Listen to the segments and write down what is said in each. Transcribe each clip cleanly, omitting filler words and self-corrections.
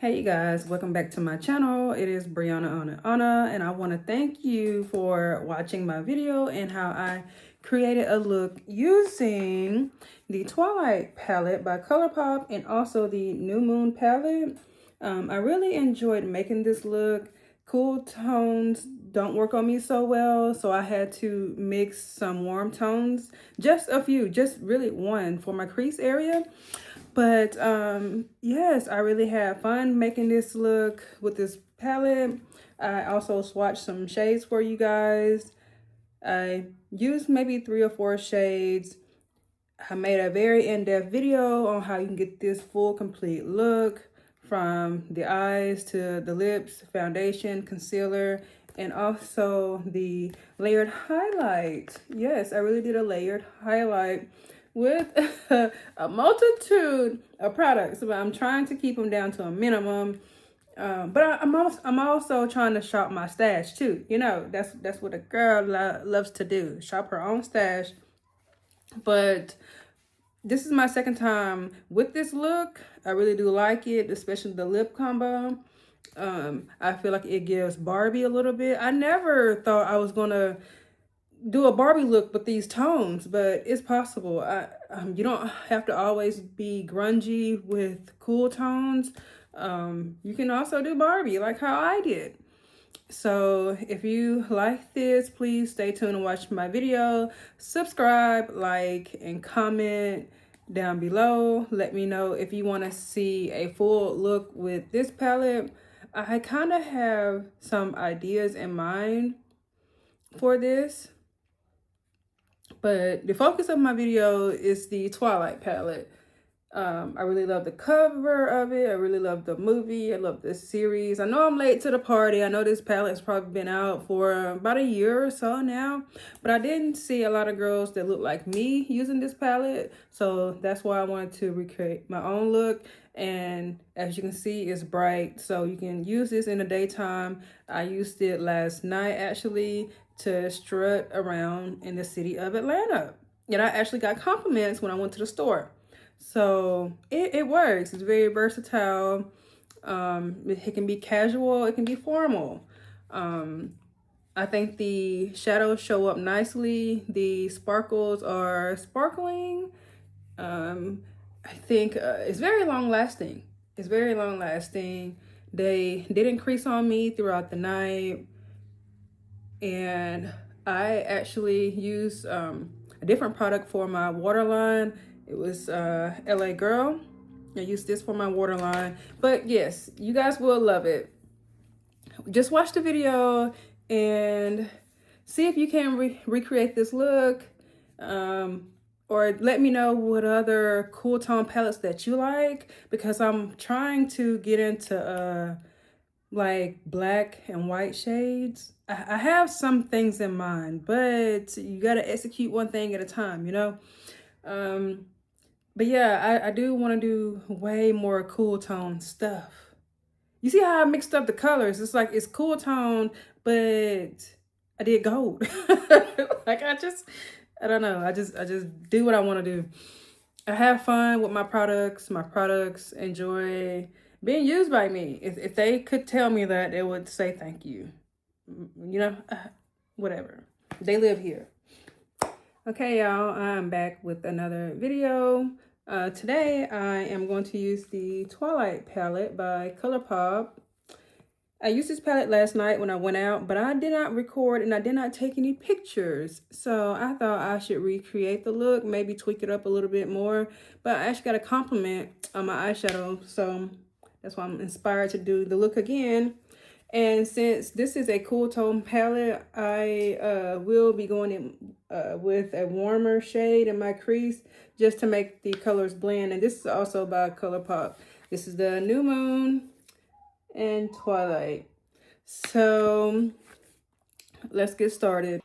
Hey you guys, welcome back to my channel. It is Brianna Anna, and I want to thank you for watching my video and how I created a look using the Twilight palette by Colourpop and also the New Moon palette. I really enjoyed making this look. Cool tones don't work on me so well, so I had to mix some warm tones, just a few, just really one for my crease area. But yes, I really had fun making this look with this palette. I also swatched some shades for you guys. I used maybe 3 or 4 shades. I made a very in-depth video on how you can get this full complete look, from the eyes to the lips, foundation, concealer, and also the layered highlight. Yes, I really did a layered highlight with a multitude of products, but I'm trying to keep them down to a minimum. But I'm also trying to shop my stash too. You know, that's what a girl loves to do, shop her own stash. But this is my second time with this look. I really do like it, especially the lip combo. I feel like it gives Barbie a little bit. I never thought I was gonna do a Barbie look with these tones, but it's possible. You don't have to always be grungy with cool tones. You can also do Barbie like how I did. So if you like this, please stay tuned and watch my video. Subscribe, like, and comment down below. Let me know if you want to see a full look with this palette. I kind of have some ideas in mind for this, but the focus of my video is the Twilight palette. I really love the cover of it. I really love the movie. I love this series. I know I'm late to the party. I know this palette's probably been out for about a year or so now, but I didn't see a lot of girls that look like me using this palette. So that's why I wanted to recreate my own look. And as you can see, it's bright, so you can use this in the daytime. I used it last night actually to strut around in the city of Atlanta. And I actually got compliments when I went to the store. So it works. It's very versatile. It can be casual, it can be formal. I think the shadows show up nicely. The sparkles are sparkling. I think it's very long lasting. It's very long lasting. They didn't crease on me throughout the night. And I actually used a different product for my waterline. It was LA Girl. I used this for my waterline. But yes, you guys will love it. Just watch the video and see if you can recreate this look. Or let me know what other cool tone palettes that you like, because I'm trying to get into like black and white shades. I have some things in mind, but you got to execute one thing at a time, you know? But yeah, I do want to do way more cool tone stuff. You see how I mixed up the colors? It's like it's cool tone, but I did gold. Like I don't know. I just do what I want to do. I have fun with my products. My products enjoy being used by me. If they could tell me that, they would say thank you. You know, whatever. They live here. Okay, y'all, I'm back with another video. Today, I am going to use the Twilight palette by Colourpop. I used this palette last night when I went out, but I did not record and I did not take any pictures. So I thought I should recreate the look, maybe tweak it up a little bit more. But I actually got a compliment on my eyeshadow, so that's why I'm inspired to do the look again. And since this is a cool tone palette, I will be going in with a warmer shade in my crease just to make the colors blend. And this is also by Colourpop. This is the New Moon and Twilight. So let's get started.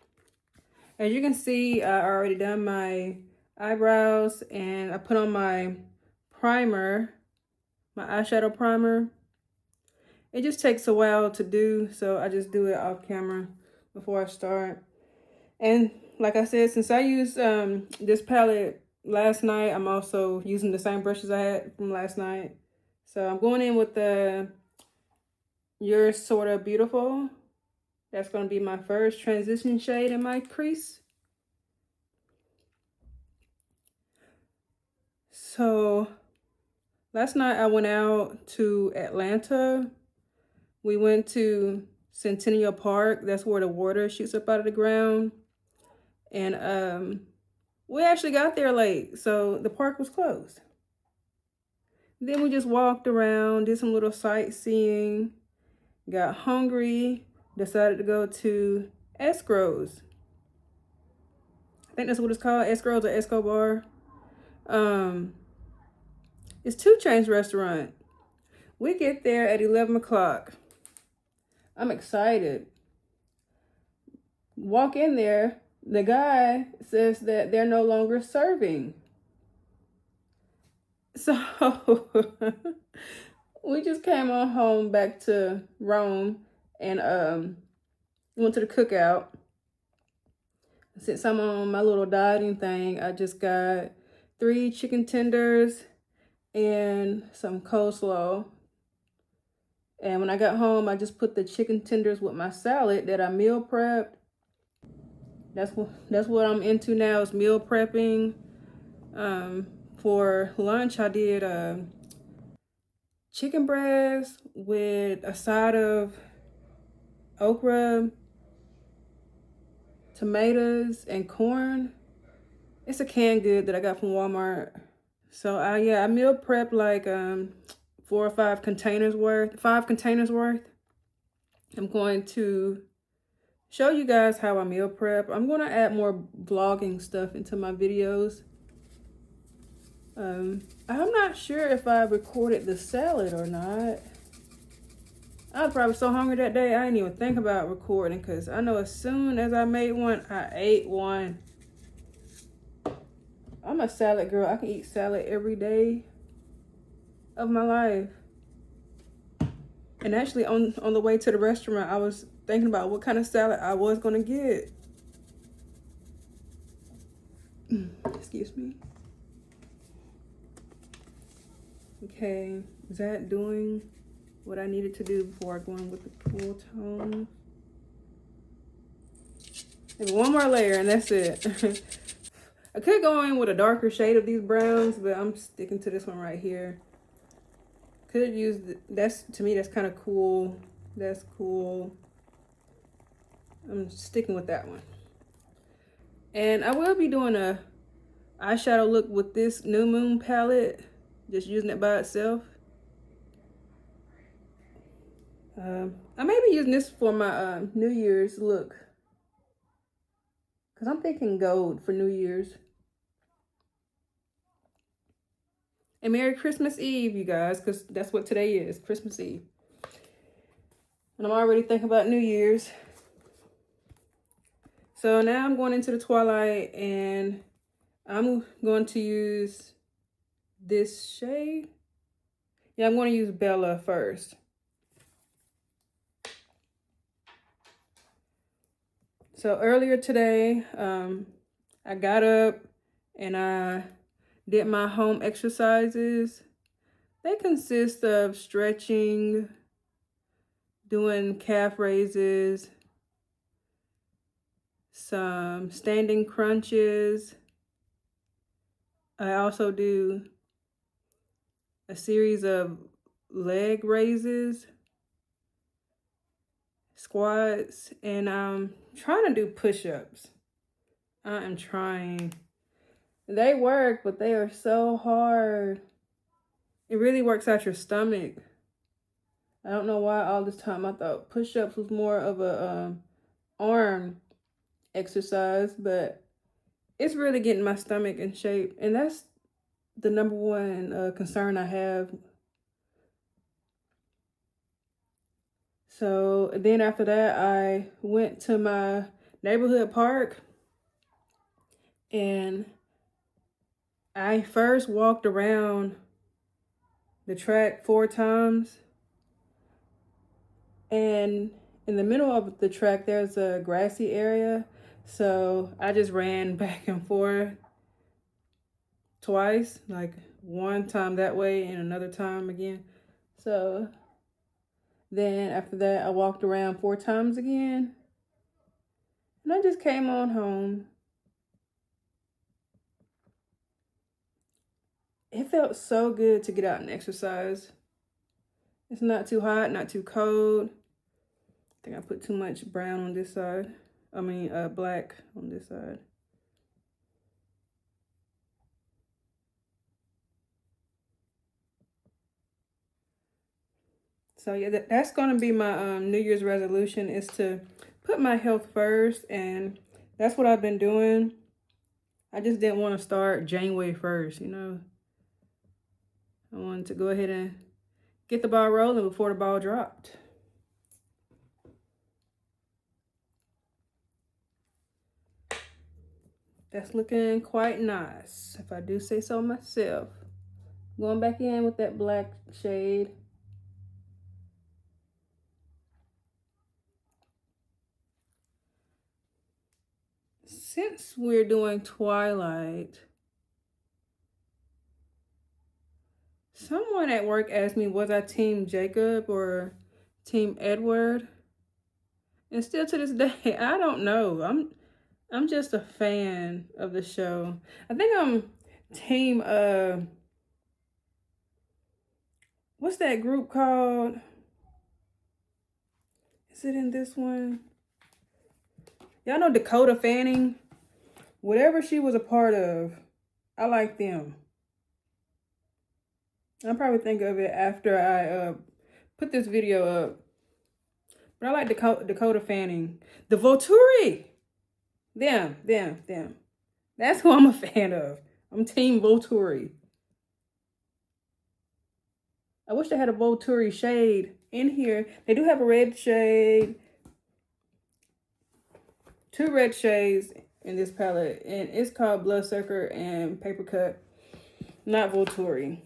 As you can see, I already done my eyebrows and I put on my primer, my eyeshadow primer. It just takes a while to do, so I just do it off camera before I start. And like I said, since I used this palette last night, I'm also using the same brushes I had from last night. So I'm going in with the You're Sorta Beautiful. That's going to be my first transition shade in my crease. So last night I went out to Atlanta. We went to Centennial Park. That's where the water shoots up out of the ground. And we actually got there late, so the park was closed. Then we just walked around, did some little sightseeing, got hungry, decided to go to Escrows. I think that's what it's called, Escrows or Escobar. It's 2 Chainz restaurant. We get there at 11 o'clock. I'm excited. Walk in there, the guy says that they're no longer serving. So we just came on home back to Rome and went to the cookout. Since I'm on my little dieting thing, I just got 3 chicken tenders and some coleslaw. And when I got home, I just put the chicken tenders with my salad that I meal prepped. That's what I'm into now, is meal prepping. For lunch, I did chicken breast with a side of okra, tomatoes, and corn. It's a canned good that I got from Walmart. So I meal prepped like 4 or 5 containers worth, 5 containers worth. I'm going to show you guys how I meal prep. I'm going to add more vlogging stuff into my videos. I'm not sure if I recorded the salad or not. I was probably so hungry that day, I didn't even think about recording, because I know as soon as I made one, I ate one. I'm a salad girl. I can eat salad every day of my life. And actually on the way to the restaurant, I was thinking about what kind of salad I was going to get. Excuse me. Okay, is that doing what I needed to do before I go in with the cool tone? There's one more layer and that's it. I could go in with a darker shade of these browns, but I'm sticking to this one right here. Could use, to me, that's kind of cool. That's cool. I'm sticking with that one. And I will be doing a eyeshadow look with this New Moon palette. Just using it by itself. I may be using this for my New Year's look, because I'm thinking gold for New Year's. And Merry Christmas Eve, you guys, because that's what today is, Christmas Eve. And I'm already thinking about New Year's. So now I'm going into the Twilight, and I'm going to use this shade. Yeah, I'm going to use Bella first. So earlier today, I got up and I did my home exercises. They consist of stretching, doing calf raises, some standing crunches. I also do a series of leg raises, squats, and I'm trying to do push-ups. I am trying. They work, but they are so hard. It really works out your stomach. I don't know why all this time I thought push-ups was more of a arm exercise, but it's really getting my stomach in shape, and that's the number one concern I have. So then after that, I went to my neighborhood park, and I first walked around the track 4 times. And in the middle of the track, there's a grassy area. So I just ran back and forth twice, like one time that way and another time again. So then after that, I walked around 4 times again. And I just came on home. It felt so good to get out and exercise. It's not too hot, not too cold. I think I put too much brown on this side. I mean, black on this side. So yeah, that's going to be my New Year's resolution, is to put my health first. And that's what I've been doing. I just didn't want to start January 1st, you know. I wanted to go ahead and get the ball rolling before the ball dropped. That's looking quite nice, if I do say so myself. Going back in with that black shade. Since we're doing Twilight, someone at work asked me, was I Team Jacob or Team Edward? And still to this day, I don't know. I'm just a fan of the show. I think I'm Team what's that group called? Is it in this one? Y'all know Dakota Fanning? Whatever she was a part of, I like them. I'll probably think of it after I put this video up. But I like Dakota Fanning. The Volturi! Them. That's who I'm a fan of. I'm Team Volturi. I wish they had a Volturi shade in here. They do have a red shade. 2 red shades in this palette. And it's called Bloodsucker and Paper Cut. Not Volturi.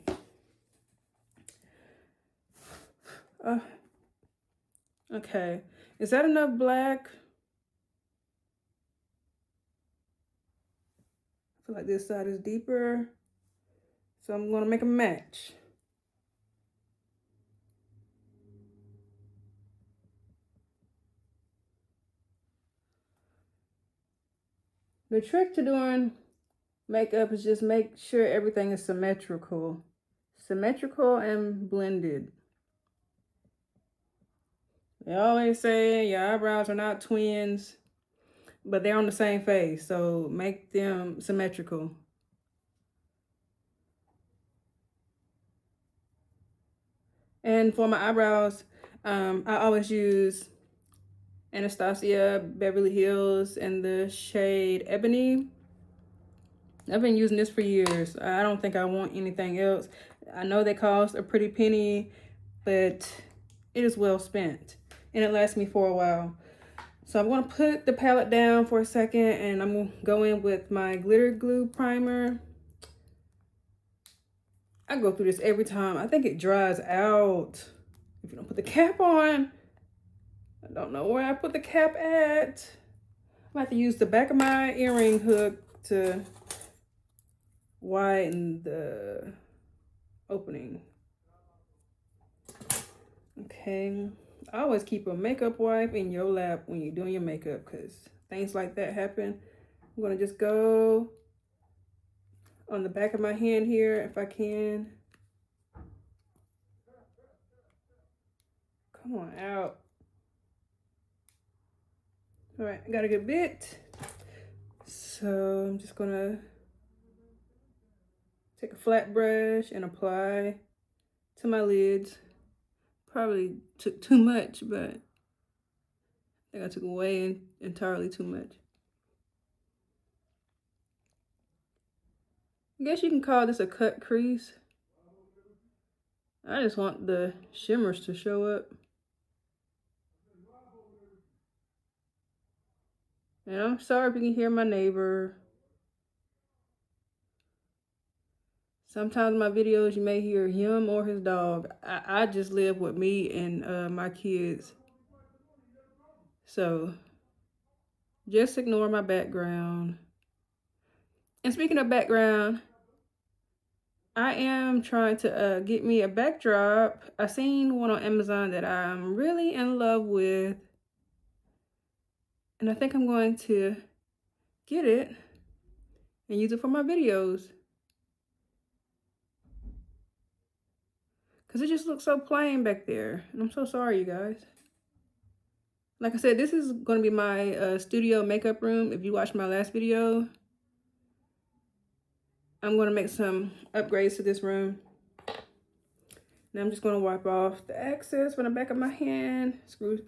Okay. Is that enough black? I feel like this side is deeper. So I'm going to make a match. The trick to doing makeup is just make sure everything is symmetrical. Symmetrical and blended. They always say your eyebrows are not twins, but they're on the same face. So make them symmetrical. And for my eyebrows, I always use Anastasia Beverly Hills in the shade Ebony. I've been using this for years. I don't think I want anything else. I know they cost a pretty penny, but it is well spent. And it lasts me for a while. So I'm going to put the palette down for a second, and I'm going to go in with my glitter glue primer. I go through this every time. I think it dries out if you don't put the cap on. I don't know where I put the cap at. I'm going to have to use the back of my earring hook to widen the opening. Okay. I always keep a makeup wipe in your lap when you're doing your makeup, because things like that happen. I'm going to just go on the back of my hand here if I can. Come on out. All right, I got a good bit. So I'm just going to take a flat brush and apply to my lids. Probably took too much, but I think I took way entirely too much. I guess you can call this a cut crease. I just want the shimmers to show up. And I'm sorry if you can hear my neighbor. Sometimes in my videos you may hear him or his dog. I just live with me and my kids. So just ignore my background. And speaking of background, I am trying to get me a backdrop. I seen one on Amazon that I'm really in love with. And I think I'm going to get it and use it for my videos. Because it just looks so plain back there. And I'm so sorry, you guys. Like I said, this is going to be my studio makeup room. If you watched my last video, I'm going to make some upgrades to this room. Now I'm just going to wipe off the excess from the back of my hand.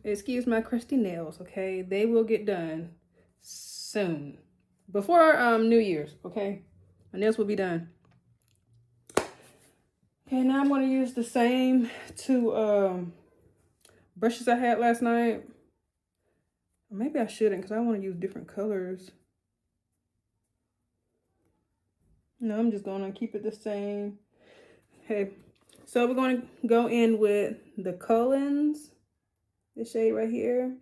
Excuse my crusty nails, okay? They will get done soon. Before New Year's, okay? My nails will be done. Okay, now I'm going to use the same two brushes I had last night. Maybe I shouldn't because I want to use different colors. No, I'm just going to keep it the same. Okay, so we're going to go in with the Collins. This shade right here.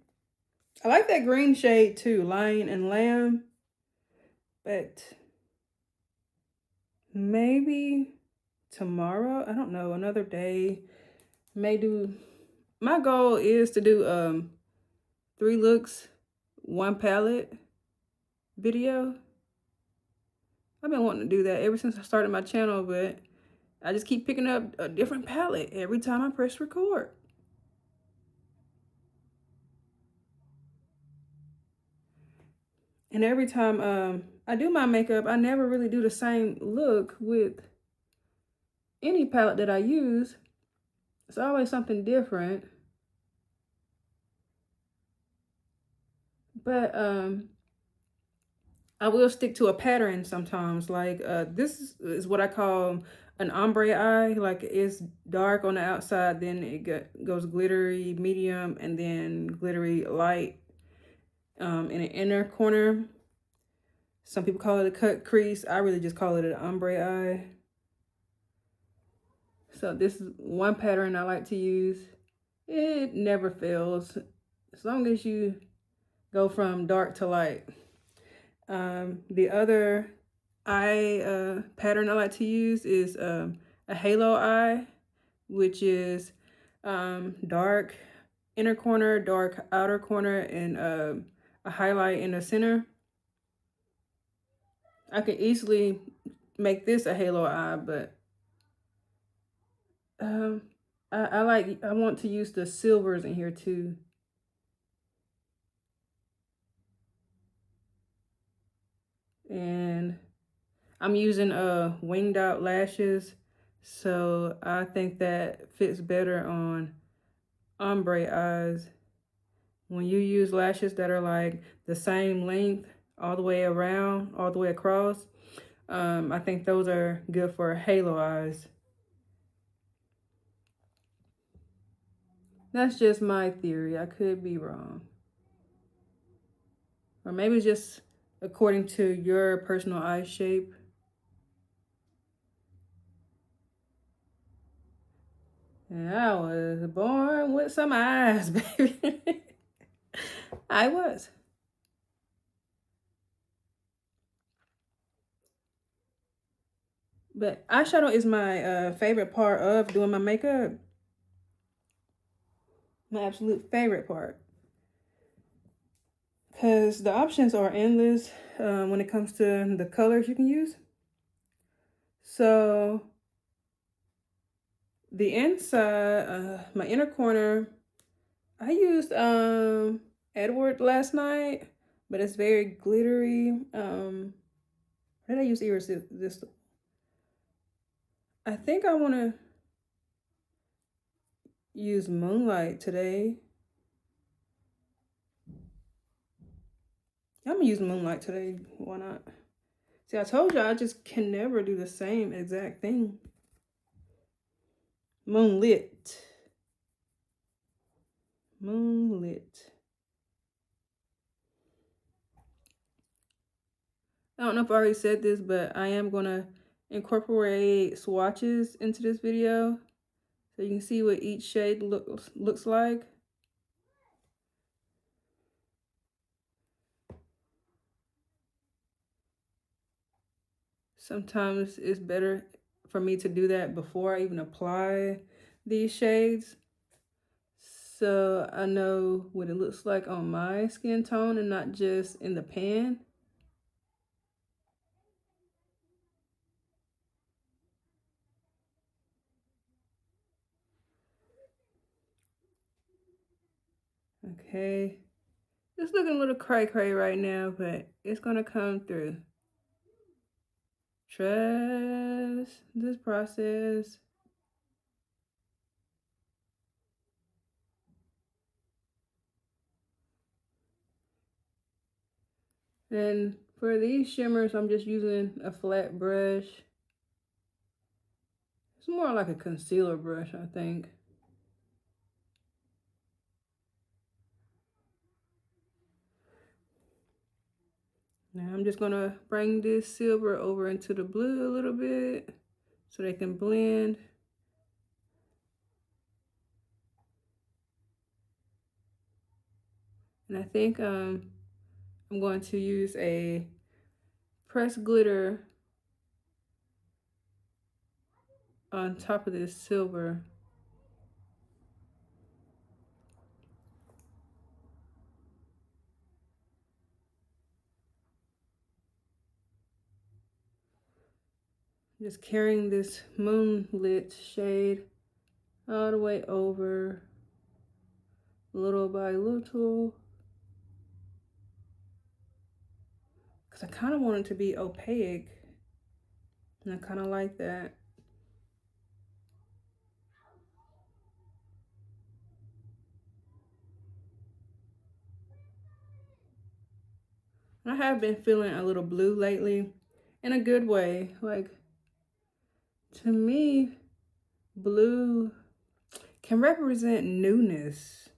I like that green shade too, Lion and Lamb. But maybe tomorrow, I don't know, another day. May do. My goal is to do 3 looks, 1 palette video. I've been wanting to do that ever since I started my channel, but I just keep picking up a different palette every time I press record. And every time I do my makeup, I never really do the same look with any palette that I use. It's always something different. But I will stick to a pattern sometimes. Like this is what I call an ombre eye. Like it's dark on the outside, then it goes glittery medium, and then glittery light in the inner corner. Some people call it a cut crease. I really just call it an ombre eye. So this is one pattern I like to use. It never fails as long as you go from dark to light. The other eye pattern I like to use is a halo eye, which is dark inner corner, dark outer corner, and a highlight in the center. I could easily make this a halo eye, but I want to use the silvers in here too. And I'm using winged out lashes, so I think that fits better on ombre eyes. When you use lashes that are like the same length all the way around, all the way across, I think those are good for halo eyes. That's just my theory. I could be wrong. Or maybe it's just according to your personal eye shape. And I was born with some eyes, baby. I was. But eyeshadow is my favorite part of doing my makeup. My absolute favorite part. Because the options are endless when it comes to the colors you can use. So the inside, my inner corner, I used Edward last night, but it's very glittery. What did I use this? I think I want to use Moonlight today. I'm gonna use Moonlight today. Why not? See, I told you I just can never do the same exact thing. Moonlit. Moonlit. I don't know if I already said this, but I am gonna incorporate swatches into this video so you can see what each shade looks like. Sometimes it's better for me to do that before I even apply these shades. So I know what it looks like on my skin tone and not just in the pan. Okay. It's looking a little cray-cray right now, but it's gonna come through. Trust this process. And for these shimmers, I'm just using a flat brush. It's more like a concealer brush, I think. Now I'm just gonna bring this silver over into the blue a little bit so they can blend. And I think I'm going to use a pressed glitter on top of this silver. Just carrying this moonlit shade all the way over, little by little. Because I kind of want it to be opaque. And I kind of like that. I have been feeling a little blue lately in a good way. Like, to me, blue can represent newness.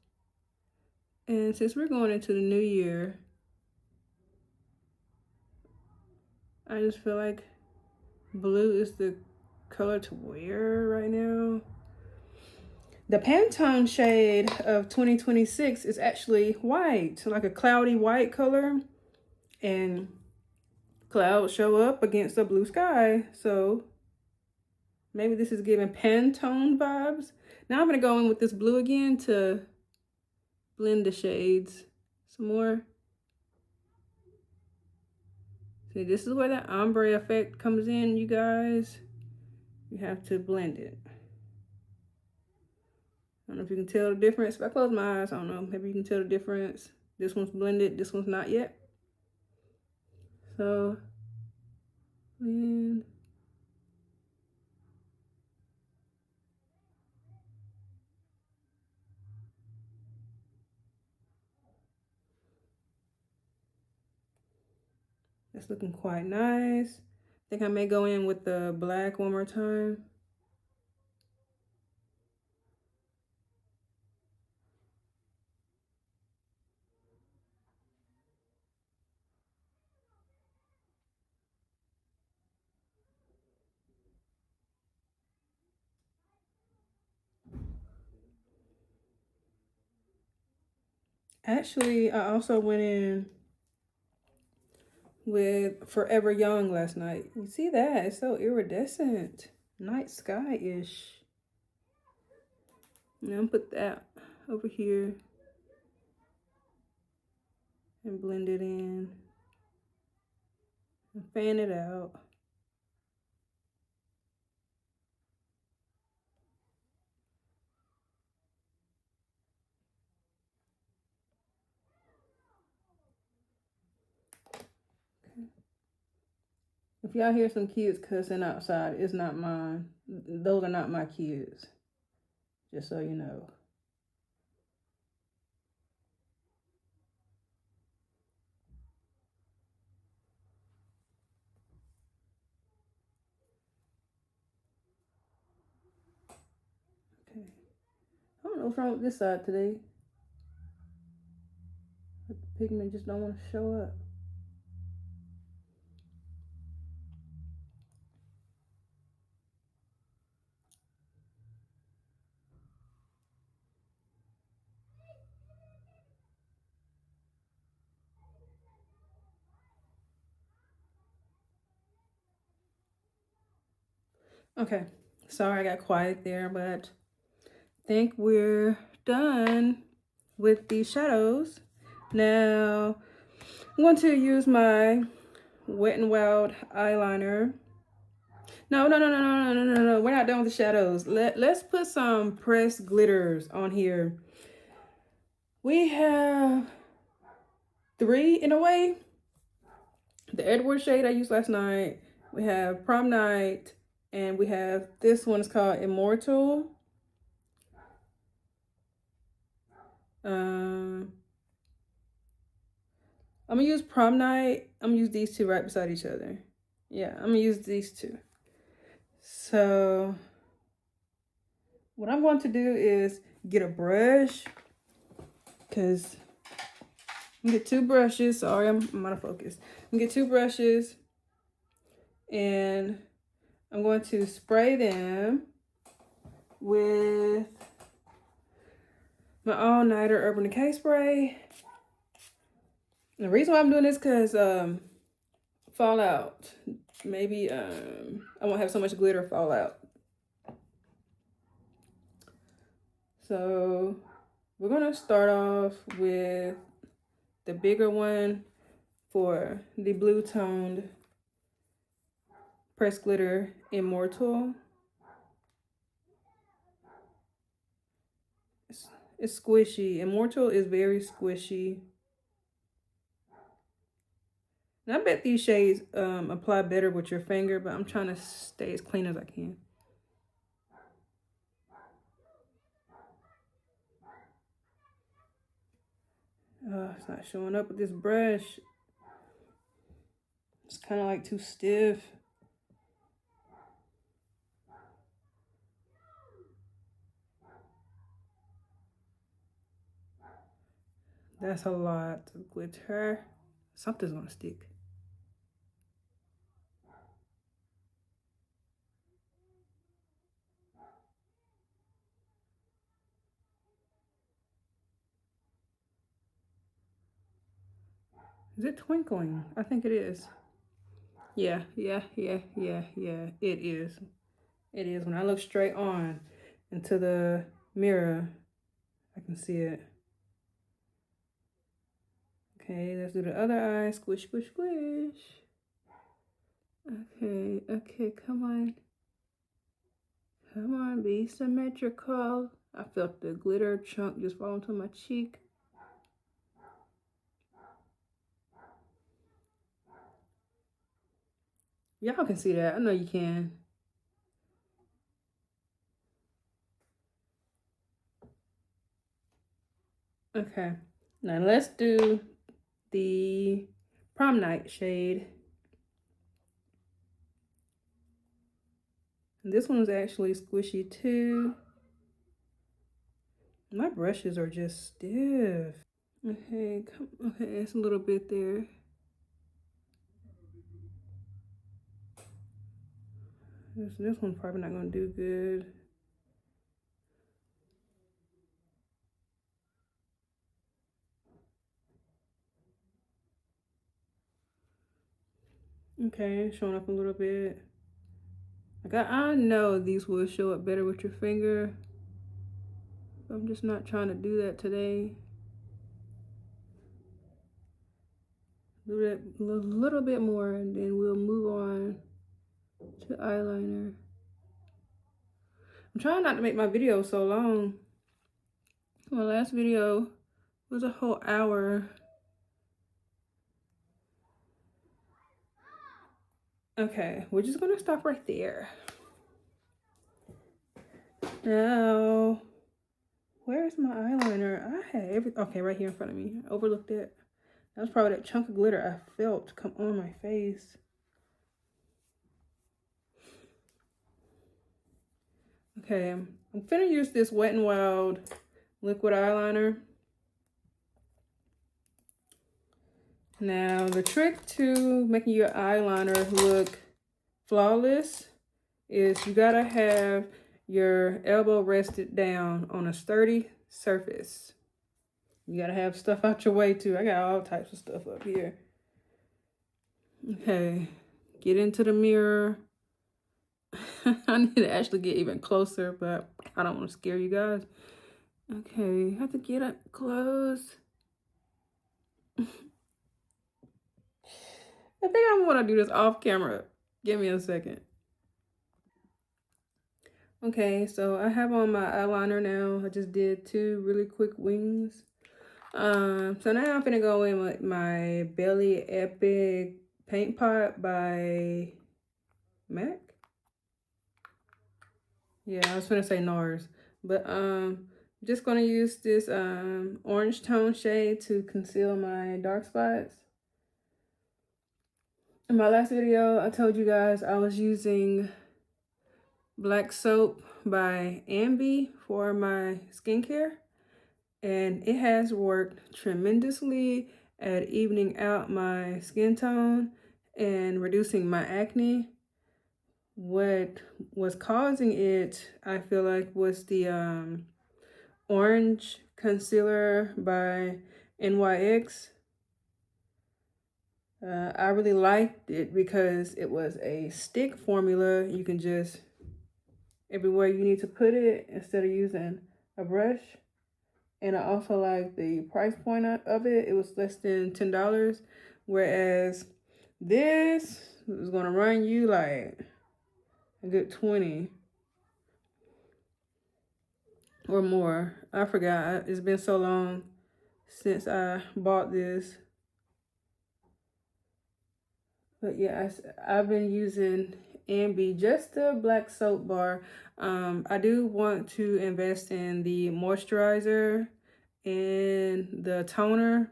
And since we're going into the new year, I just feel like blue is the color to wear right now. The Pantone shade of 2026 is actually white, like a cloudy white color. And clouds show up against a blue sky. So maybe this is giving Pantone vibes. Now I'm going to go in with this blue again to blend the shades some more. See, this is where that ombre effect comes in, you guys. You have to blend it. I don't know if you can tell the difference. If I close my eyes, I don't know. Maybe you can tell the difference. This one's blended, this one's not yet. So, blend. That's looking quite nice. I think I may go in with the black one more time. Actually, I also went in with Forever Young last night. You see that? It's so iridescent. Night sky-ish. Now I'm put that over here and blend it in. And fan it out. If y'all hear some kids cussing outside, it's not mine. Those are not my kids. Just so you know. Okay. I don't know what's wrong with this side today. The pigment just don't want to show up. Okay, sorry I got quiet there, but I think we're done with the shadows. Now, I'm going to use my Wet n Wild eyeliner. No. We're not done with the shadows. Let's put some pressed glitters on here. We have 3 in a way. The Edward shade I used last night. We have Prom Night. And we have this one is called Immortal. I'm gonna use Prom Night. I'm gonna use these 2 right beside each other. Yeah, I'm gonna use these 2. So what I'm going to do is get a brush, because I'm gonna get 2 brushes. Sorry, I'm out of focus. I'm gonna get 2 brushes, and I'm going to spray them with my All Nighter Urban Decay spray. And the reason why I'm doing this because fallout. Maybe I won't have so much glitter fall out. So we're gonna start off with the bigger one for the blue toned pressed glitter Immortal. It's squishy. Immortal is very squishy. And I bet these shades apply better with your finger, but I'm trying to stay as clean as I can. It's not showing up with this brush. It's kind of like too stiff. That's a lot of glitter. Something's gonna stick. Is it twinkling? I think it is. Yeah. It is. It is. When I look straight on into the mirror, I can see it. Okay, let's do the other eye. Squish, squish, squish. Okay, come on. Come on, be symmetrical. I felt the glitter chunk just fall into my cheek. Y'all can see that. I know you can. Okay, now let's do the Prom Night shade. This one's actually squishy too. My brushes are just stiff. Okay, it's a little bit there. This one's probably not gonna do good. Okay, showing up a little bit. Like I know these will show up better with your finger. I'm just not trying to do that today. Do that a little bit more, and then we'll move on to eyeliner. I'm trying not to make my video so long. My last video was a whole hour. Okay, we're just gonna stop right there. Now, where's my eyeliner? I had okay, right here in front of me. I overlooked it. That was probably that chunk of glitter I felt come on my face. Okay, I'm gonna use this Wet n Wild liquid eyeliner. Now, the trick to making your eyeliner look flawless is you gotta have your elbow rested down on a sturdy surface. You gotta have stuff out your way too. I got all types of stuff up here. Okay, get into the mirror I need to actually get even closer, but I don't want to scare you guys. Okay, have to get up close. I think I want to do this off camera. Give me a second. Okay, so I have on my eyeliner now. I just did 2 really quick wings. So now I'm gonna go in with my Belly Epic Paint Pot by MAC. Yeah, I was gonna say NARS, but just gonna use this orange tone shade to conceal my dark spots. In my last video, I told you guys I was using black soap by Ambi for my skincare, and it has worked tremendously at evening out my skin tone and reducing my acne. What was causing it, I feel like, was the orange concealer by NYX. I really liked it because it was a stick formula. You can just, everywhere you need to put it instead of using a brush. And I also like the price point of it. It was less than $10. Whereas this is going to run you like a good 20 or more. I forgot. It's been so long since I bought this. But yeah, I've been using Ambi, just the black soap bar. I do want to invest in the moisturizer and the toner.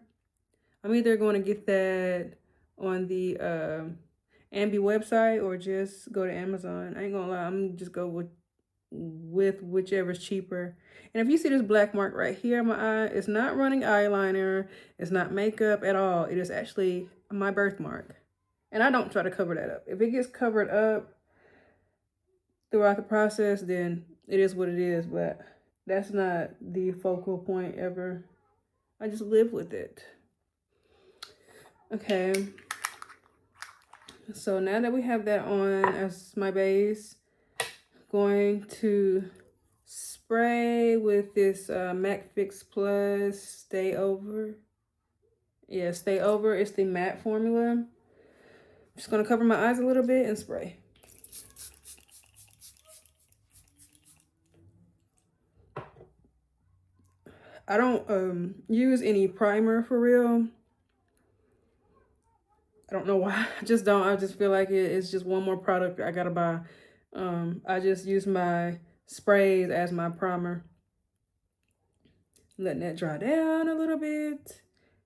I'm either going to get that on the Ambi website or just go to Amazon. I ain't gonna lie, I'm just go with whichever's cheaper. And if you see this black mark right here on my eye, it's not running eyeliner, it's not makeup at all. It is actually my birthmark. And I don't try to cover that up. If it gets covered up throughout the process, then it is what it is, but that's not the focal point ever. I just live with it. Okay, so now that we have that on as my base, going to spray with this MAC Fix Plus Stay Over. Yeah, Stay Over. It's the matte formula. I'm just going to cover my eyes a little bit and spray. I don't use any primer for real. I don't know why. I just don't. I just feel like it's just one more product I gotta buy. I just use my sprays as my primer. Letting that dry down a little bit.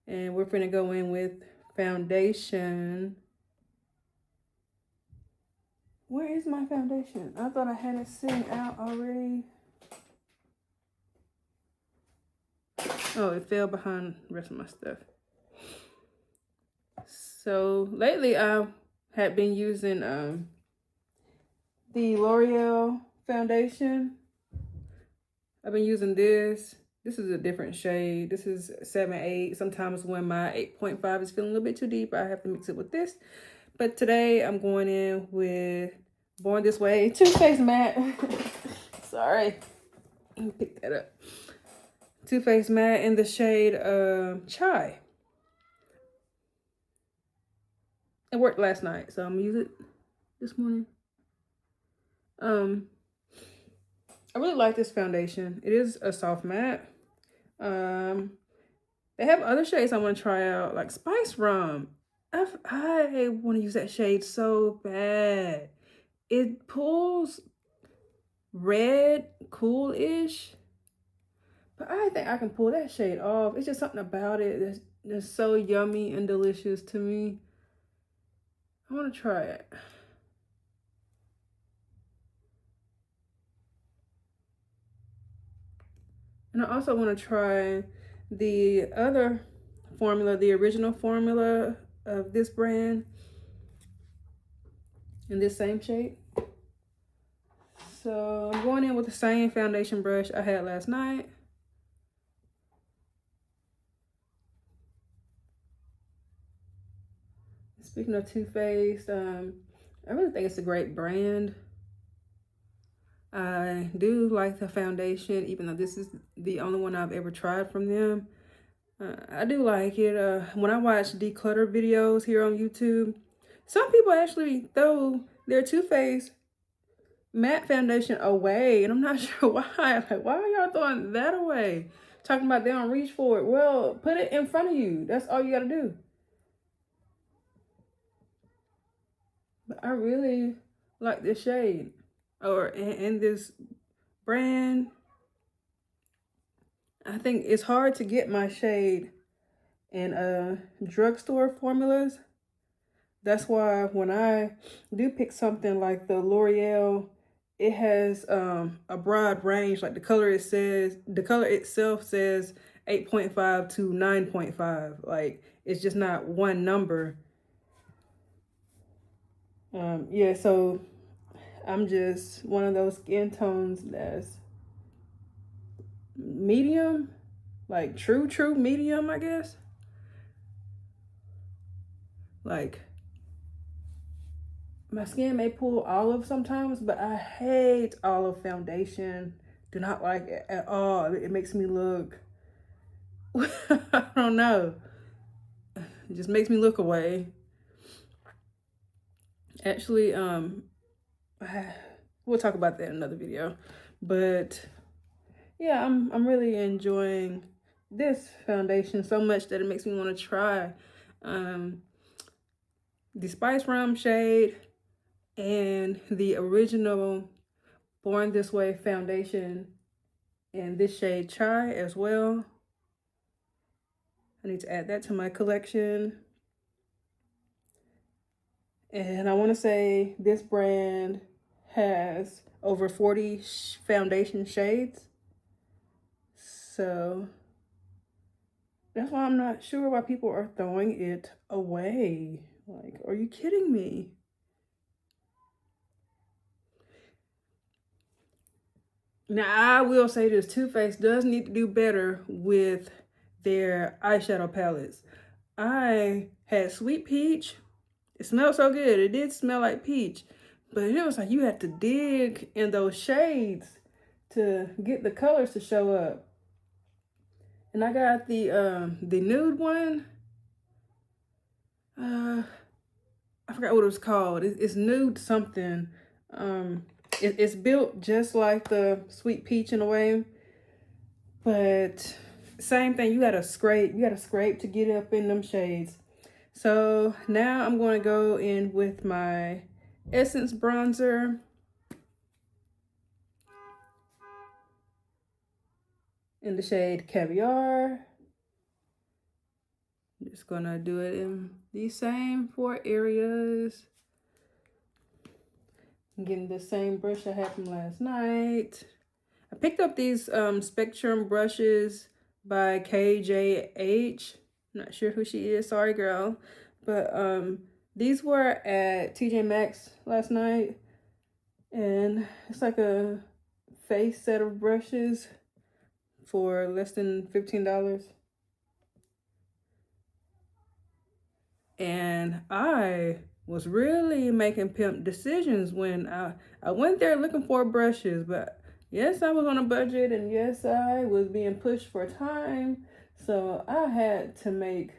And we're gonna go in with foundation. Where is my foundation? I thought I had it sitting out already. Oh, it fell behind the rest of my stuff. So lately I had been using the L'Oreal foundation. I've been using this. This is a different shade. This is 7-8. Sometimes when my 8.5 is feeling a little bit too deep, I have to mix it with this. But today I'm going in with Born This Way Too Faced Matte. Sorry. Let me pick that up. Too Faced Matte in the shade Chai. It worked last night, so I'm gonna use it this morning. I really like this foundation. It is a soft matte. They have other shades I want to try out, like Spice Rum. I want to use that shade so bad. It pulls red, cool-ish, but I think I can pull that shade off. It's just something about it that's so yummy and delicious to me. I want to try it. And I also want to try the other formula, the original formula of this brand in this same shade. So I'm going in with the same foundation brush I had last night. Speaking of Too Faced, I really think it's a great brand. I do like the foundation, even though this is the only one I've ever tried from them. I do like it. When I watch declutter videos here on YouTube, some people actually throw their Too Faced matte foundation away, and I'm not sure why. Like, why are y'all throwing that away? Talking about they don't reach for it. Well, put it in front of you. That's all you gotta do. But I really like this shade, or in this brand. I think it's hard to get my shade in drugstore formulas. That's why when I do pick something like the L'Oreal, it has a broad range. Like the color itself says 8.5 to 9.5. Like it's just not one number. Yeah, so I'm just one of those skin tones that's medium, like true medium, I guess. Like my skin may pull olive sometimes, but I hate olive foundation. Do not like it at all. It makes me look, I don't know. It just makes me look away. Actually, we'll talk about that in another video. But yeah, I'm really enjoying this foundation so much that it makes me want to try the Spice Rum shade and the original Born This Way foundation in this shade Chai as well. I need to add that to my collection. And I want to say this brand has over 40 foundation shades. So that's why I'm not sure why people are throwing it away. Like, are you kidding me? Now, I will say this, Too Faced does need to do better with their eyeshadow palettes. I had Sweet Peach. It smelled so good. It did smell like peach. But it was like you had to dig in those shades to get the colors to show up. And I got the nude one. I forgot what it was called. It's nude something. It's built just like the Sweet Peach in a way. But same thing, you gotta scrape to get up in them shades. So now I'm going to go in with my Essence bronzer. In the shade Caviar. I'm just gonna do it in these same 4 areas. I'm getting the same brush I had from last night. I picked up these Spectrum brushes by KJH. Not sure who she is, sorry girl. But these were at TJ Maxx last night. And it's like a face set of brushes for less than $15. And I was really making pimp decisions when I went there looking for brushes, but yes, I was on a budget, and yes, I was being pushed for time. So I had to make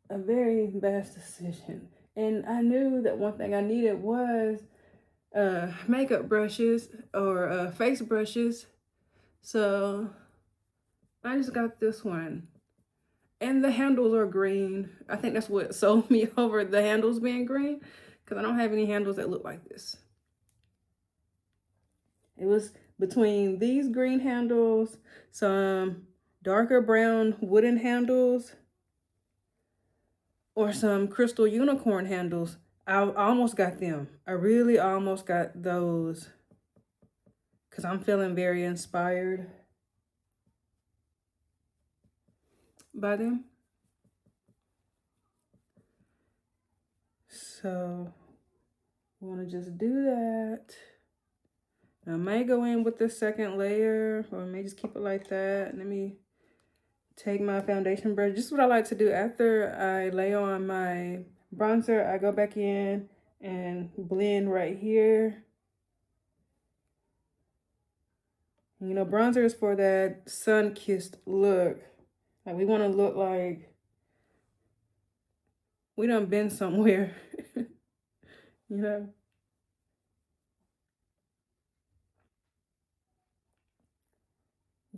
a very bad decision. And I knew that one thing I needed was makeup brushes or face brushes. So I just got this one. And the handles are green. I think that's what sold me over, the handles being green, because I don't have any handles that look like this. It was between these green handles, some darker brown wooden handles, or some crystal unicorn handles. I almost got them. I really almost got those because I'm feeling very inspired by them. So I want to just do that. I may go in with the second layer, or I may just keep it like that. Let me take my foundation brush. Just what I like to do after I lay on my bronzer. I go back in and blend right here. You know, bronzer is for that sun-kissed look. Like, we want to look like we done been somewhere. You know?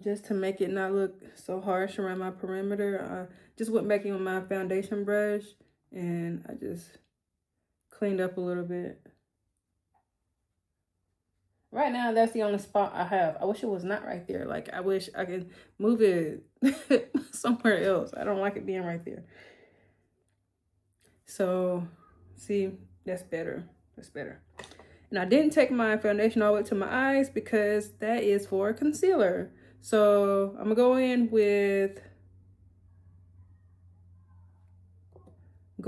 Just to make it not look so harsh around my perimeter, I just went back in with my foundation brush and I just cleaned up a little bit. Right now, that's the only spot I have. I wish it was not right there. Like, I wish I could move it somewhere else. I don't like it being right there. So, see, that's better. That's better. And I didn't take my foundation all the way to my eyes because that is for concealer. So, I'm going to go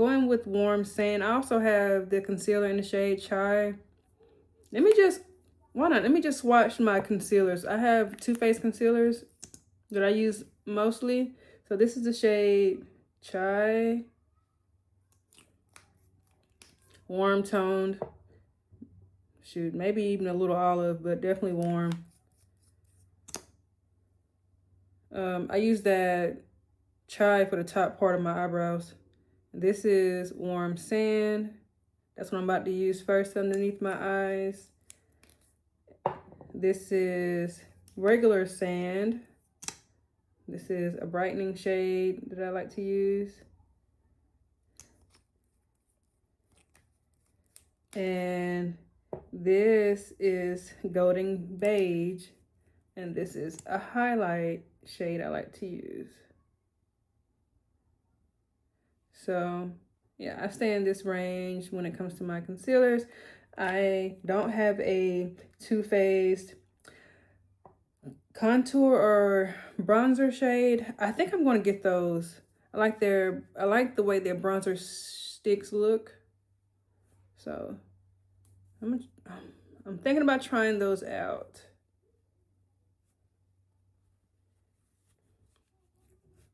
in with warm sand. I also have the concealer in the shade Chai. Why not? Let me just swatch my concealers. I have Too Faced concealers that I use mostly. So this is the shade Chai. Warm toned. Shoot, maybe even a little olive, but definitely warm. I use that Chai for the top part of my eyebrows. This is warm sand. That's what I'm about to use first underneath my eyes. This is regular sand. This is a brightening shade that I like to use. And this is golden beige. And this is a highlight shade I like to use. So yeah, I stay in this range when it comes to my concealers. I don't have a Too Faced contour or bronzer shade. I think I'm going to get those. I like the way their bronzer sticks look. So I'm thinking about trying those out.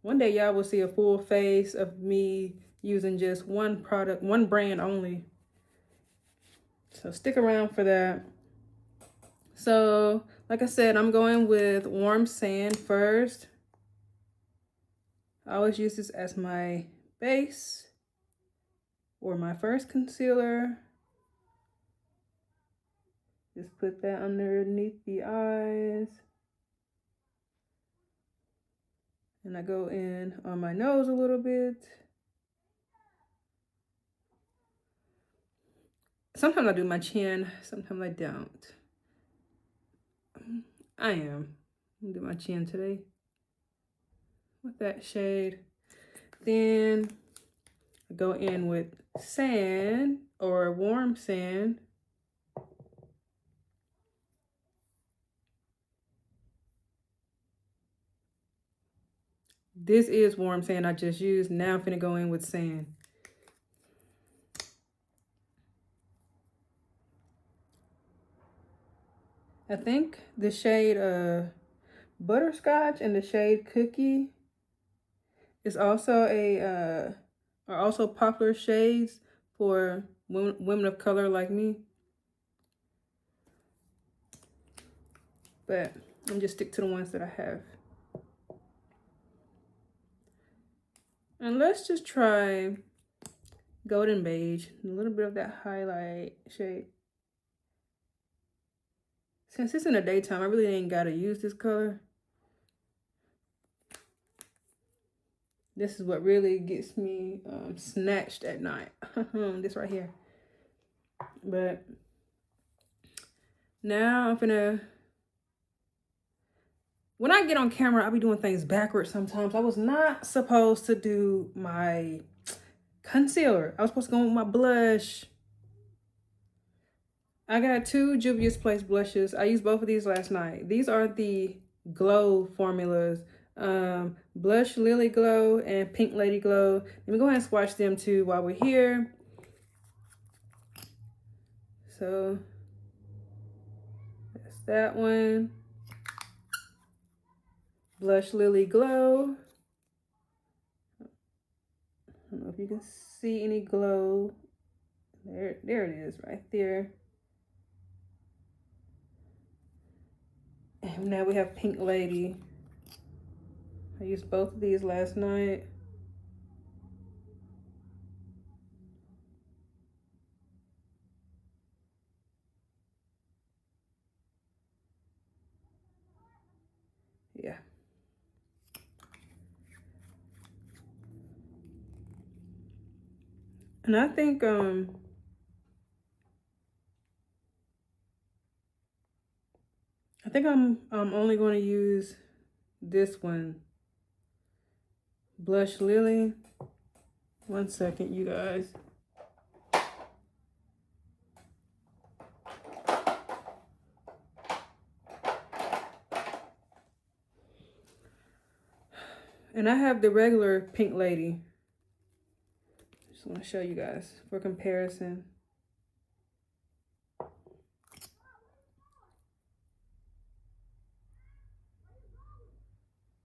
One day y'all will see a full face of me using just one product, one brand only. So stick around for that. So, like I said, I'm going with warm sand first. I always use this as my base or my first concealer. Just put that underneath the eyes. And I go in on my nose a little bit. Sometimes I do my chin, sometimes I don't. I am. I'm gonna do my chin today with that shade. Then I go in with sand or warm sand. This is warm sand I just used. Now I'm finna go in with sand. I think the shade Butterscotch and the shade Cookie is also are also popular shades for women of color like me. But I'm just stick to the ones that I have. And let's just try golden beige, a little bit of that highlight shade. Since it's in the daytime, I really ain't gotta use this color. This is what really gets me snatched at night. This right here. But now I'm gonna, when I get on camera, I'll be doing things backwards sometimes. I was not supposed to do my concealer. I was supposed to go with my blush. I got two Juvia's Place blushes. I used both of these last night. These are the glow formulas. Blush Lily Glow and Pink Lady Glow. Let me go ahead and swatch them too while we're here. So that's that one. Blush Lily Glow. I don't know if you can see any glow. There it is right there. And now we have Pink Lady. I used both of these last night. Yeah. And I think I'm only going to use this one, Blush Lily. 1 second, you guys. And I have the regular Pink Lady. Just want to show you guys for comparison.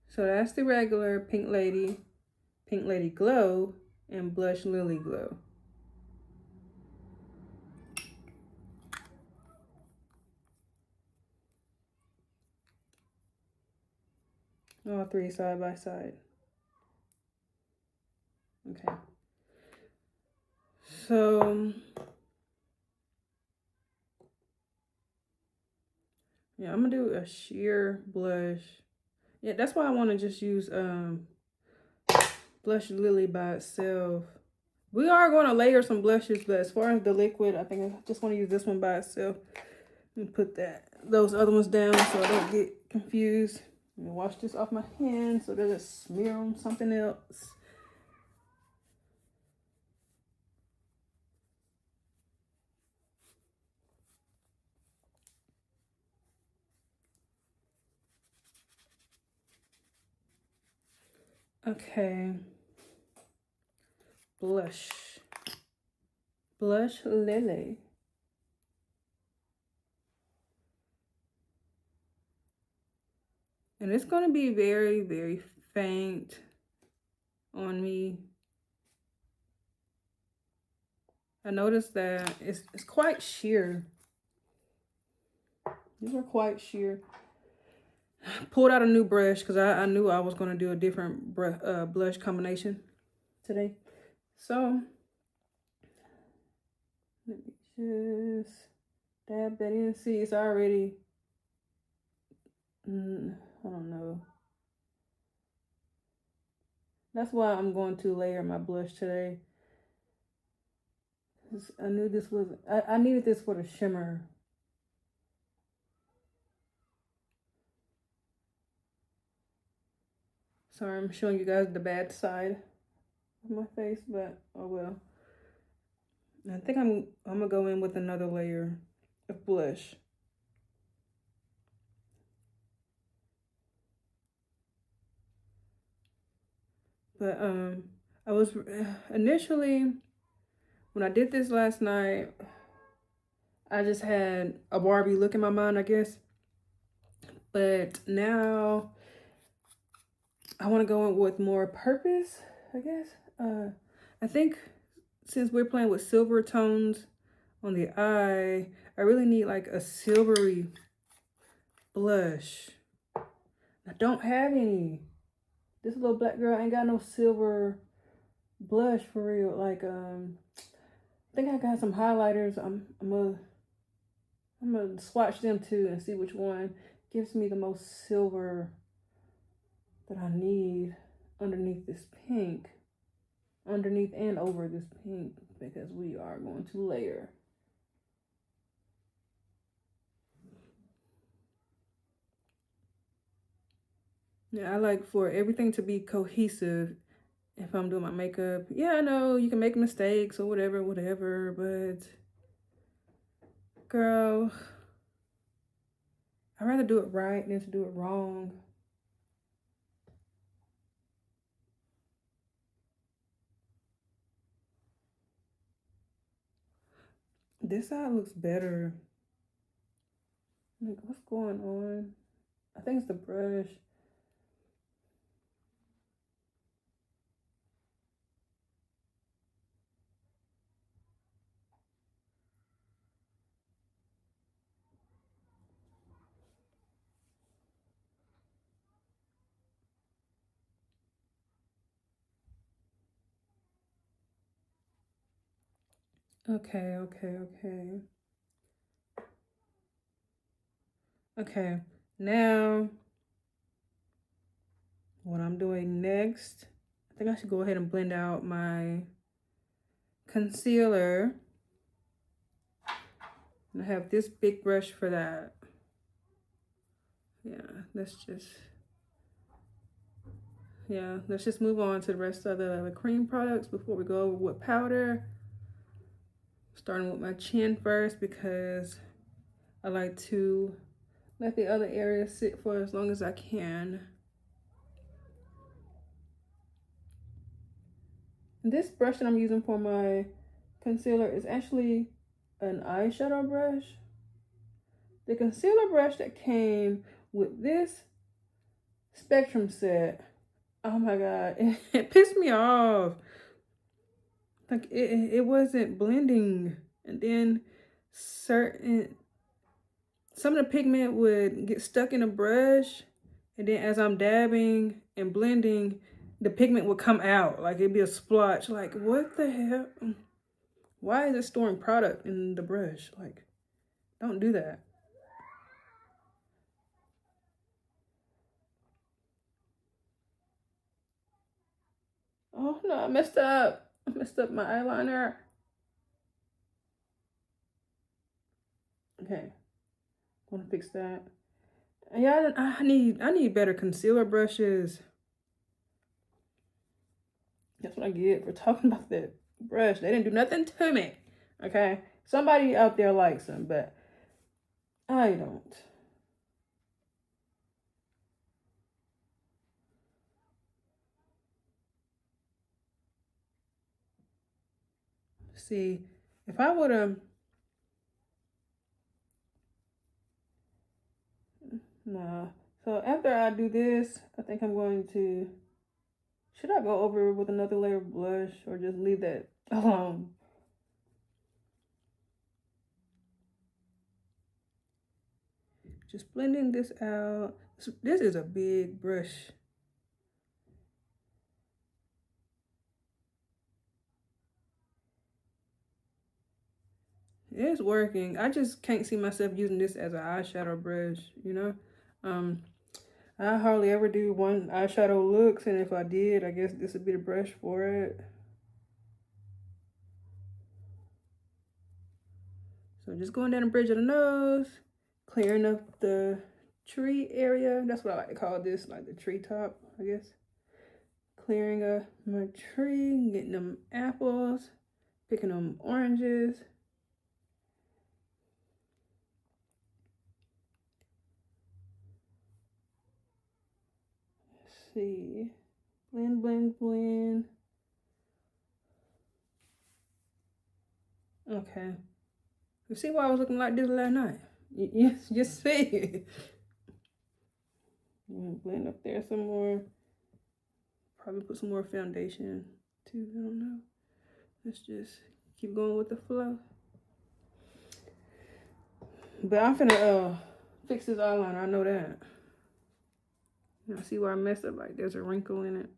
So that's the regular Pink Lady Glow, and Blush Lily Glow. All three side by side. Okay. So yeah, I'm gonna do a sheer blush. Yeah, that's why I want to just use Blush Lily by itself. We are going to layer some blushes, but as far as the liquid, I think I just want to use this one by itself and put those other ones down so I don't get confused. I'm gonna wash this off my hands so it doesn't smear on something else. Okay. Blush Lily. And it's going to be very, very faint on me. I noticed that it's quite sheer. These are quite sheer. Pulled out a new brush because I knew I was going to do a different blush combination today. So, let me just dab that in. See, it's already, I don't know. That's why I'm going to layer my blush today. I knew this was, I needed this for the shimmer. Sorry, I'm showing you guys the bad side of my face, but oh well. I think I'm gonna go in with another layer of blush. But I was initially, when I did this last night, I just had a Barbie look in my mind, I guess. But now I want to go in with more purpose, I guess. I think since we're playing with silver tones on the eye, I really need like a silvery blush. I don't have any. This little black girl ain't got no silver blush for real. Like I think I got some highlighters. I'm gonna swatch them too and see which one gives me the most silver that I need underneath this pink. Underneath and over this pink, because we are going to layer. Yeah, I like for everything to be cohesive if I'm doing my makeup. Yeah, I know you can make mistakes or whatever, but girl, I'd rather do it right than to do it wrong. This side looks better. Like, what's going on? I think it's the brush. Okay. Okay. Now, what I'm doing next, I think I should go ahead and blend out my concealer. And I have this big brush for that. Let's just move on to the rest of the cream products before we go over with powder. Starting with my chin first because I like to let the other areas sit for as long as I can. This brush that I'm using for my concealer is actually an eyeshadow brush. The concealer brush that came with this Spectrum set, oh my god, it pissed me off. Like it wasn't blending, and then some of the pigment would get stuck in a brush, and then as I'm dabbing and blending, the pigment would come out. Like it'd be a splotch. Like, what the hell? Why is it storing product in the brush? Like, don't do that. Oh no, I messed up. I messed up my eyeliner. Okay, want to fix that. Yeah, I need better concealer brushes. That's what I get for talking about that brush. They didn't do nothing to me. Okay, somebody out there likes them, but I don't. See, if I would have, nah. So after I do this, I think I'm going to, should I go over with another layer of blush or just leave that alone? Just blending this out. This is a big brush. It's working. I just can't see myself using this as an eyeshadow brush, you know? I hardly ever do one eyeshadow looks, and if I did, I guess this would be the brush for it. So just going down the bridge of the nose, clearing up the tree area. That's what I like to call this, like the tree top, I guess. Clearing up my tree, getting them apples, picking them oranges. Let's see. Blend, blend, blend. Okay. You see why I was looking like this last night? Yes, just see it. Blend up there some more. Probably put some more foundation too. I don't know. Let's just keep going with the flow. But I'm finna fix this eyeliner. I know that. Now see where I messed up? Like there's a wrinkle in it.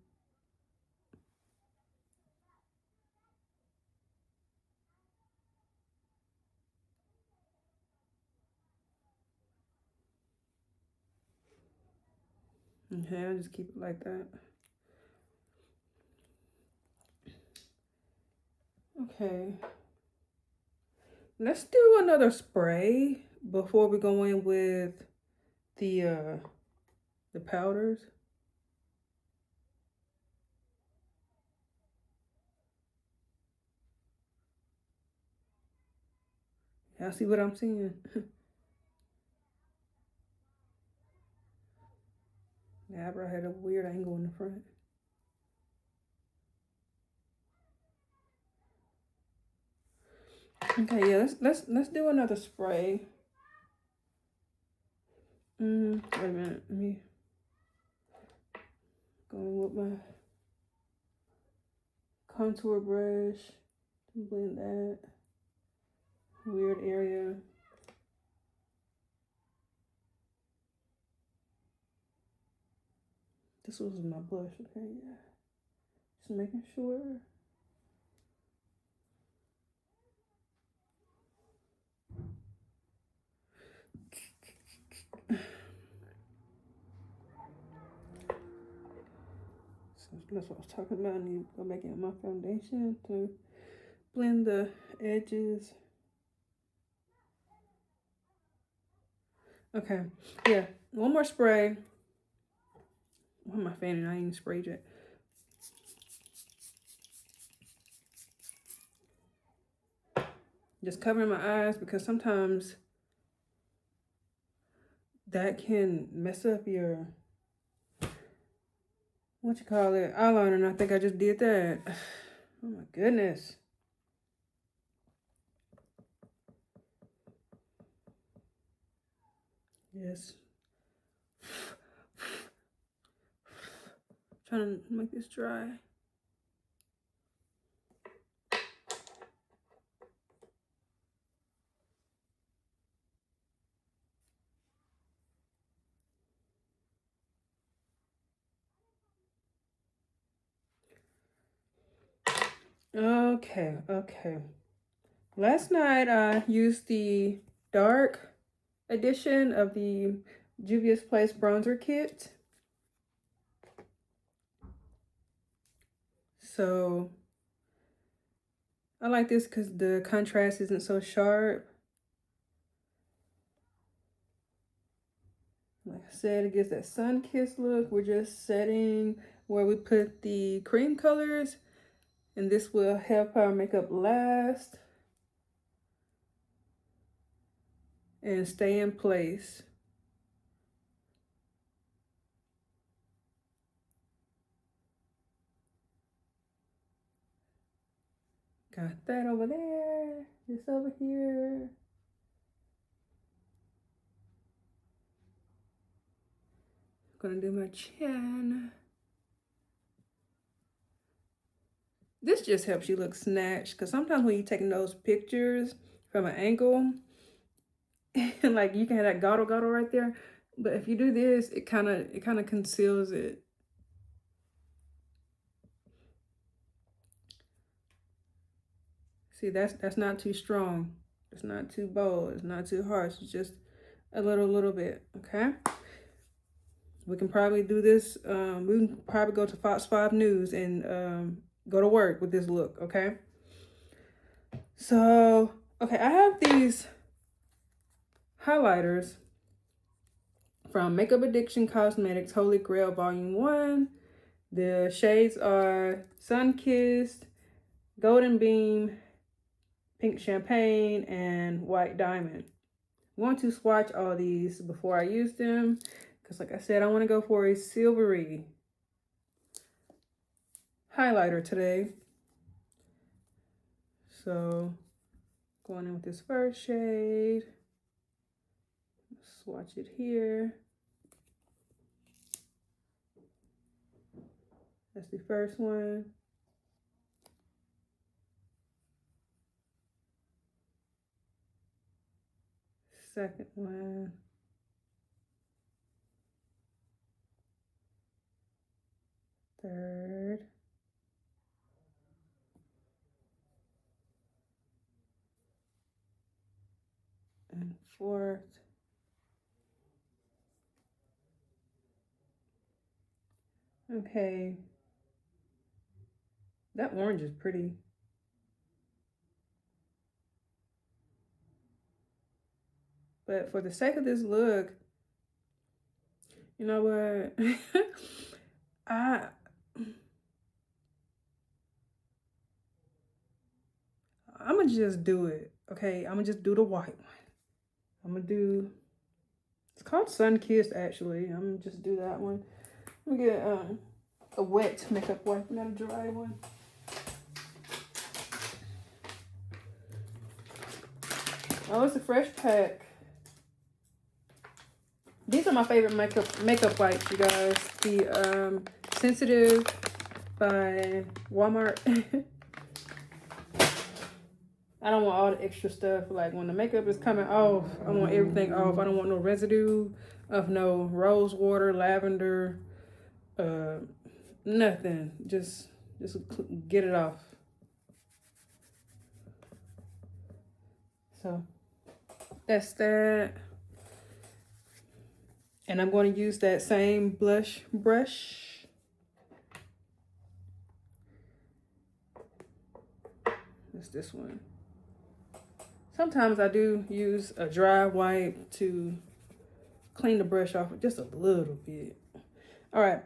Okay, I'll just keep it like that. Okay. Let's do another spray before we go in with the powders. Y'all see what I'm seeing? The eyebrow had a weird angle in the front. Okay, yeah, let's do another spray. Wait a minute, let me go with my contour brush to blend that weird area. This was my blush, okay, yeah. Just making sure. That's what I was talking about. I need to go back in my foundation to blend the edges. Okay, yeah, one more spray. Why am I fanning? I ain't even sprayed yet. Just covering my eyes because sometimes that can mess up your, what you call it, eyeliner. And I think I just did that. Oh my goodness. Yes. Trying to make this dry. Okay. Last night I used the dark edition of the Juvia's Place bronzer kit. So I like this because the contrast isn't so sharp. Like I said, it gives that sun-kissed look. We're just setting where we put the cream colors, and this will help our makeup last and stay in place. Got that over there, this over here. Gonna do my chin. This just helps you look snatched, because sometimes when you're taking those pictures from an angle, and like you can have that gotto right there, but if you do this, it kind of conceals it. See, that's not too strong. It's not too bold. It's not too harsh. It's just a little bit. Okay. We can probably do this. We can probably go to Fox 5 News and go to work with this look. Okay. So, okay, I have these highlighters from Makeup Addiction Cosmetics Holy Grail Volume 1. The shades are Sun-Kissed, Golden Beam, Pink Champagne, and White Diamond. I'm going to swatch all these before I use them because, like I said, I want to go for a silvery highlighter today. So, going in with this first shade. Swatch it here. That's the first one. Second one. Third. And fourth. Okay. That orange is pretty. But for the sake of this look, you know what? I'm gonna just do it. Okay, I'm gonna just do the white one. I'm gonna do, it's called Sun Kissed actually. I'm gonna just do that one. I'm gonna get a wet makeup wipe, not a dry one. Oh, it's a fresh pack. These are my favorite makeup wipes, you guys. The Sensitive by Walmart. I don't want all the extra stuff. Like when the makeup is coming off, I want everything off. I don't want no residue of no rose water, lavender, nothing. Just get it off. So that's that. And I'm going to use that same blush brush. It's this one. Sometimes I do use a dry wipe to clean the brush off just a little bit. All right.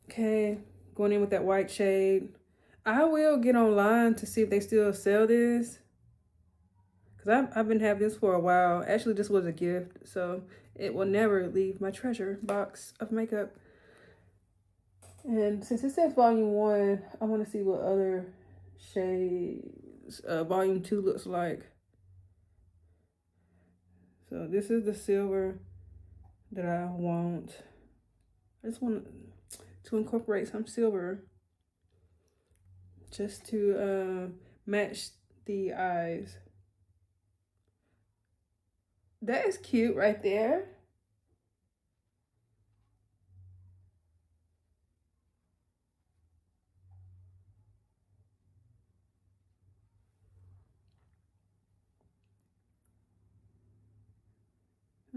Okay, going in with that white shade. I will get online to see if they still sell this, because I've been having this for a while. Actually, this was a gift, so it will never leave my treasure box of makeup. And since it says volume 1, I want to see what other shades volume 2 looks like. So this is the silver that I want. I just want to incorporate some silver just to match the eyes. That is cute right there.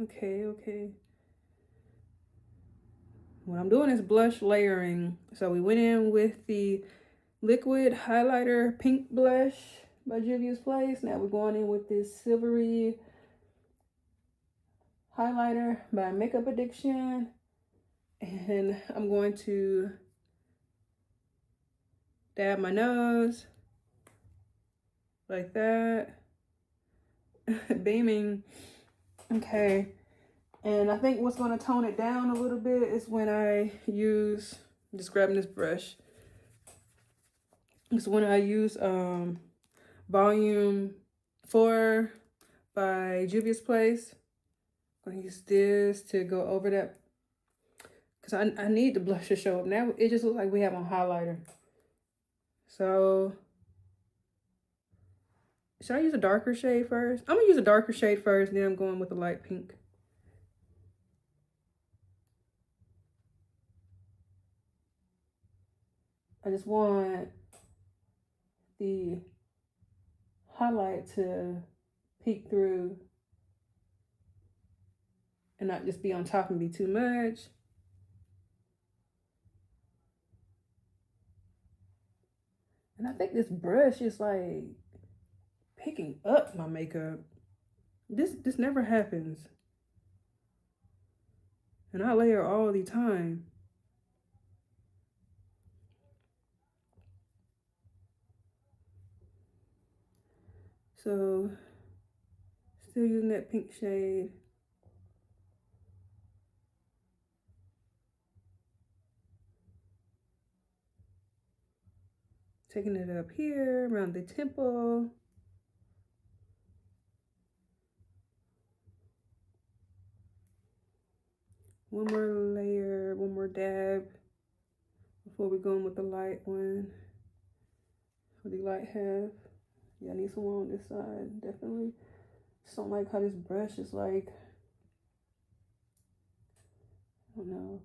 Okay. What I'm doing is blush layering. So we went in with the liquid highlighter pink blush by Juvia's Place. Now we're going in with this silvery highlighter by Makeup Addiction. And I'm going to dab my nose like that. Beaming. Okay. And I think what's going to tone it down a little bit is when I use, I'm just grabbing this brush. It's when I use volume 4 by Juvia's Place. I'm going to use this to go over that, because I need the blush to show up. Now it just looks like we have on highlighter. So should I use a darker shade first? I'm going to use a darker shade first, then I'm going with a light pink. I just want the highlight to peek through and not just be on top and be too much. And I think this brush is like picking up my makeup. This never happens. And I layer all the time. So, still using that pink shade. Taking it up here, around the temple. One more layer, one more dab before we go in with the light one. For the light half. Yeah, I need some more on this side, definitely. Just don't like how this brush is like, I don't know.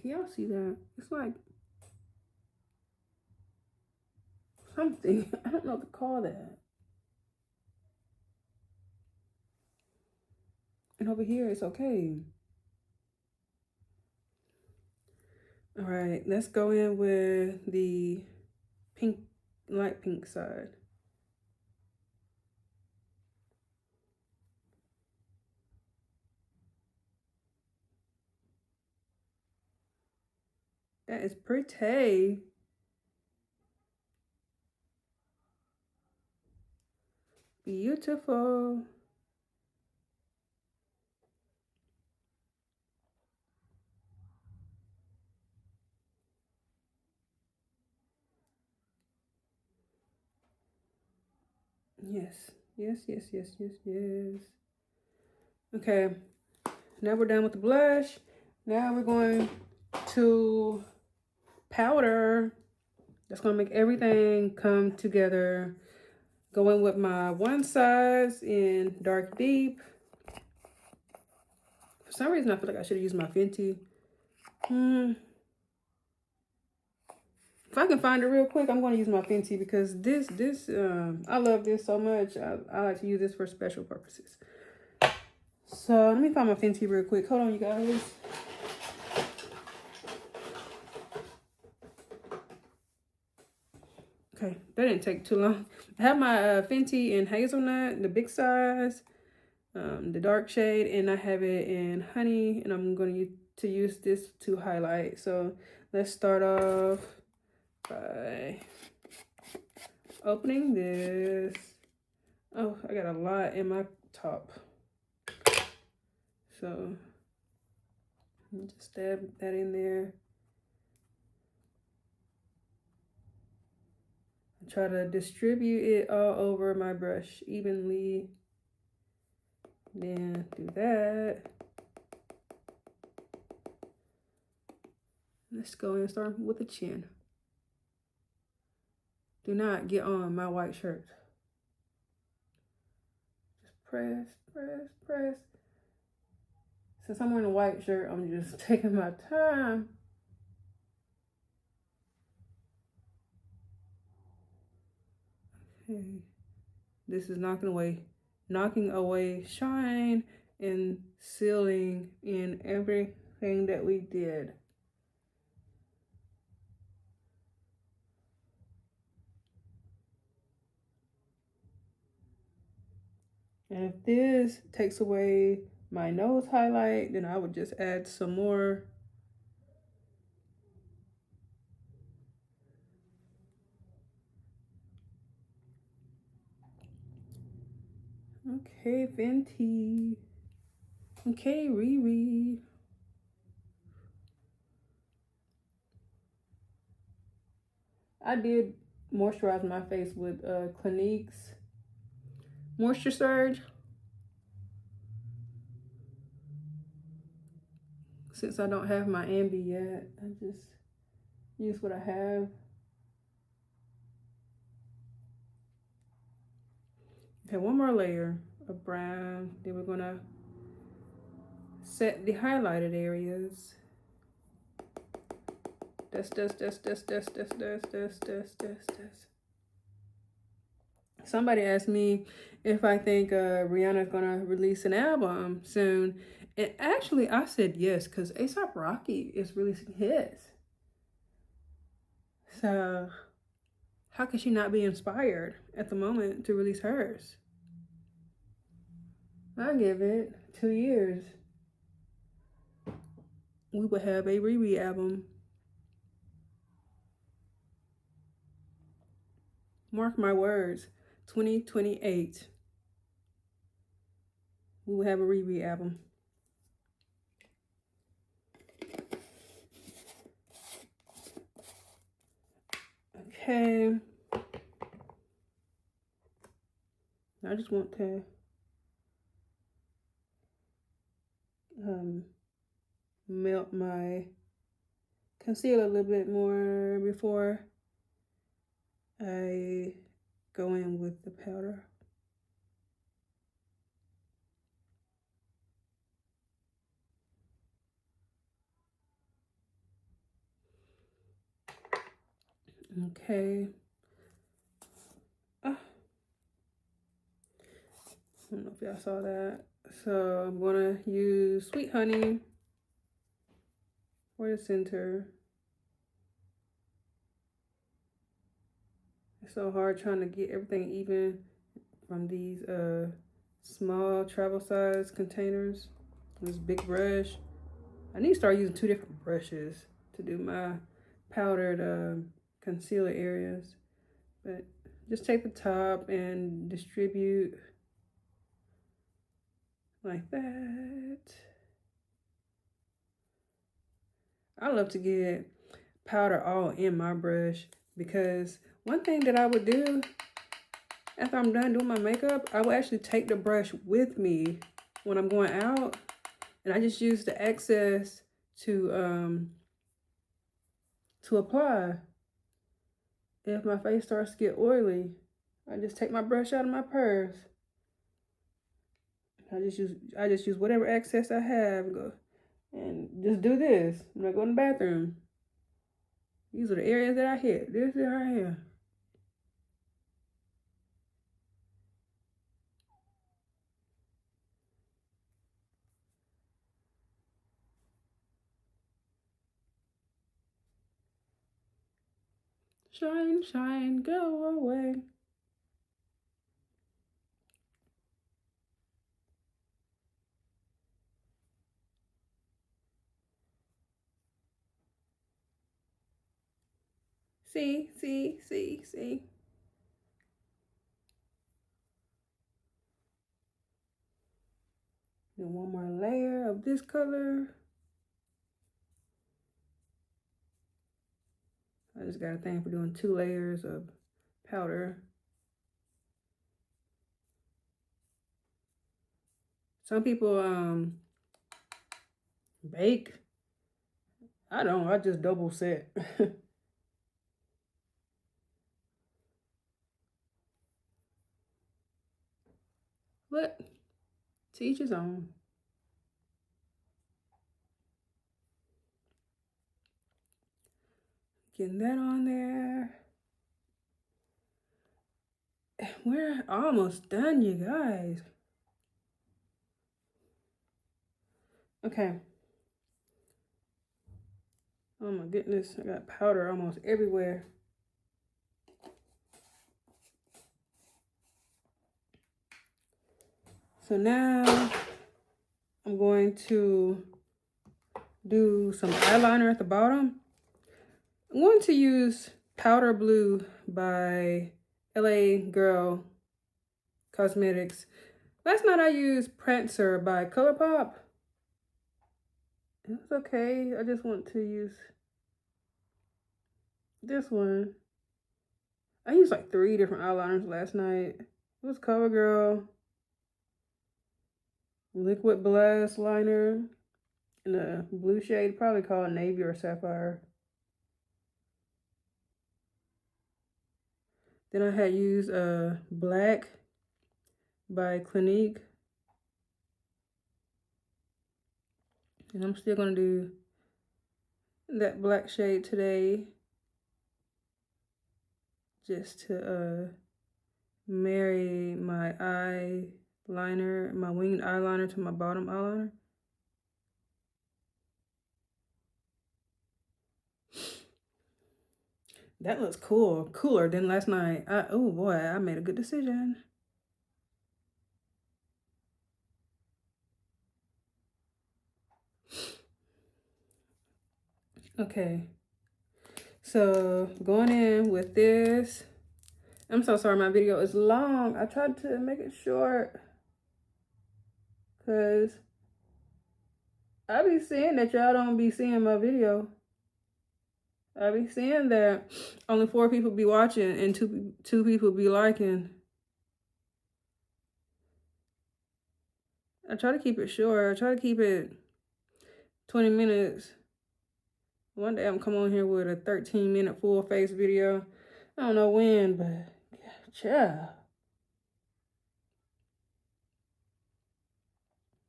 Can y'all see that? It's like something. I don't know what to call that. And over here, it's okay. All right, let's go in with the pink, light pink side. That is pretty. Beautiful. Yes. Okay, now we're done with the blush. Now we're going to powder. That's gonna make everything come together. Going with my one size in dark deep. For some reason, I feel like I should have used my Fenty. If I can find it real quick, I'm going to use my Fenty because I love this so much. I like to use this for special purposes. So let me find my Fenty real quick. Hold on, you guys. Okay, that didn't take too long. I have my Fenty in hazelnut, the big size, the dark shade, and I have it in honey, and I'm going to use this to highlight. So let's start off by opening this. Oh, I got a lot in my top. So just stab that in there. Try to distribute it all over my brush evenly. Then do that. Let's go and start with the chin. Do not get on my white shirt. Just press, press, press. Since I'm wearing a white shirt, I'm just taking my time. Okay. This is knocking away shine and sealing in everything that we did. And if this takes away my nose highlight, then I would just add some more. Okay, Fenty. Okay, Riri. I did moisturize my face with Clinique's Moisture Surge. Since I don't have my Ambi yet, I just use what I have. Okay, one more layer of brown. Then we're gonna set the highlighted areas. Somebody asked me if I think Rihanna's gonna release an album soon. And actually, I said yes, because A$AP Rocky is releasing his. So how could she not be inspired at the moment to release hers? I give it 2 years. We would have a Riri album. Mark my words, 2028. We will have a Riri album. Okay. I just want to melt my concealer a little bit more before I go in with the powder. Okay. I don't know if y'all saw that. So I'm gonna use Sweet Honey for the center. It's so hard trying to get everything even from these small travel size containers. This big brush. I need to start using 2 different brushes to do my powdered concealer areas. But just take the top and distribute like that. I love to get powder all in my brush because one thing that I would do after I'm done doing my makeup, I would actually take the brush with me when I'm going out, and I just use the excess to apply. If my face starts to get oily, I just take my brush out of my purse. I just use whatever excess I have, and just do this when I go in the bathroom. These are the areas that I hit. This is right here. Shine, shine, go away. See, see, see, see. Then one more layer of this color. I just got a thing for doing 2 layers of powder. Some people bake. I don't, I just double set. But to each his own. Getting that on there. We're almost done, you guys. Okay. Oh my goodness, I got powder almost everywhere. So now I'm going to do some eyeliner at the bottom. I'm going to use Powder Blue by LA Girl Cosmetics. Last night I used Prancer by Colourpop. It was okay. I just want to use this one. I used like 3 different eyeliners last night. It was CoverGirl, Liquid Blast Liner, in a blue shade, probably called Navy or Sapphire. Then I had used Black by Clinique. And I'm still gonna do that black shade today, just to marry my eyeliner, my winged eyeliner to my bottom eyeliner. That looks cool, cooler than last night. Oh boy, I made a good decision. Okay, so going in with this. I'm so sorry my video is long. I tried to make it short because I be seeing that y'all don't be seeing my video. I be seeing that only 4 people be watching and two people be liking. I try to keep it short. I try to keep it 20 minutes. One day I'm come on here with a 13-minute full face video. I don't know when, but yeah.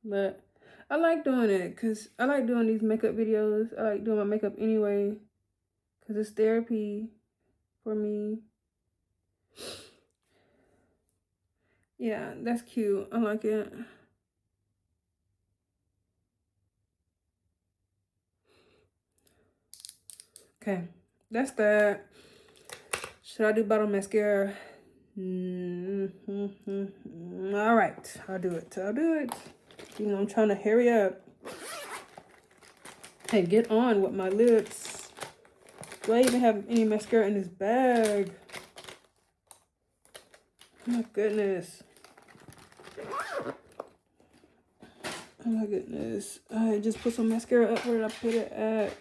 But I like doing it because I like doing these makeup videos. I like doing my makeup anyway because it's therapy for me. Yeah, that's cute. I like it. Okay, that's that. Should I do bottom mascara? All right, I'll do it. You know, I'm trying to hurry up and get on with my lips. Do I even have any mascara in this bag? Oh my goodness. Oh my goodness. I just put some mascara up. Where did I put it at?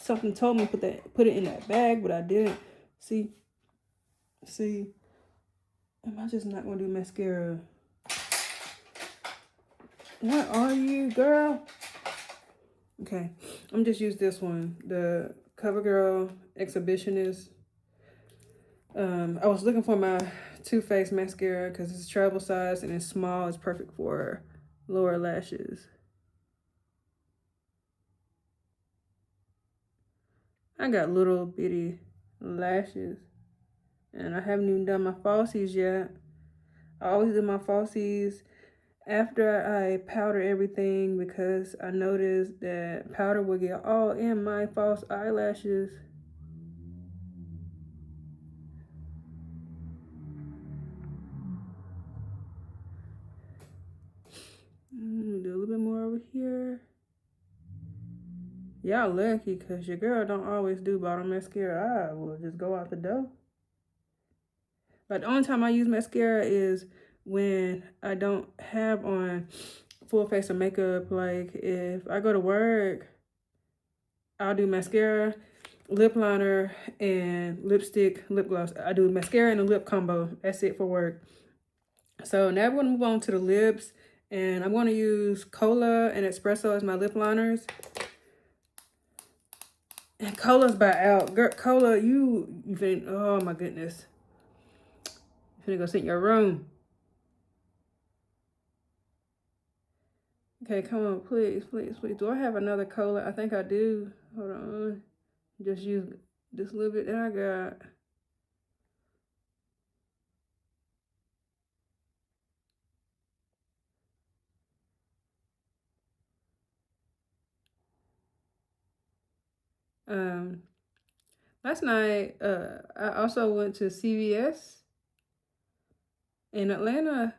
Something told me put it in that bag, but I didn't. See, am I just not gonna do mascara? Where are you, girl? Okay, I'm just use this one, the CoverGirl Exhibitionist. I was looking for my Too Faced mascara because it's travel size and it's small. It's perfect for lower lashes. I got little bitty lashes. And I haven't even done my falsies yet. I always do my falsies after I powder everything because I noticed that powder will get all in my false eyelashes. Do a little bit more over here. Y'all lucky because your girl don't always do bottom mascara. I will just go out the door. Like the only time I use mascara is when I don't have on full face of makeup. Like if I go to work, I'll do mascara, lip liner, and lipstick, lip gloss. I do mascara and a lip combo. That's it for work. So now we're going to move on to the lips. And I'm going to use Kola and Espresso as my lip liners. And Cola's by out. Girl, Kola, you finna, oh my goodness. You finna go sit in your room. Okay, come on, please, please, please. Do I have another Kola? I think I do. Hold on. Just use this little bit that I got. Last night, I also went to CVS in Atlanta,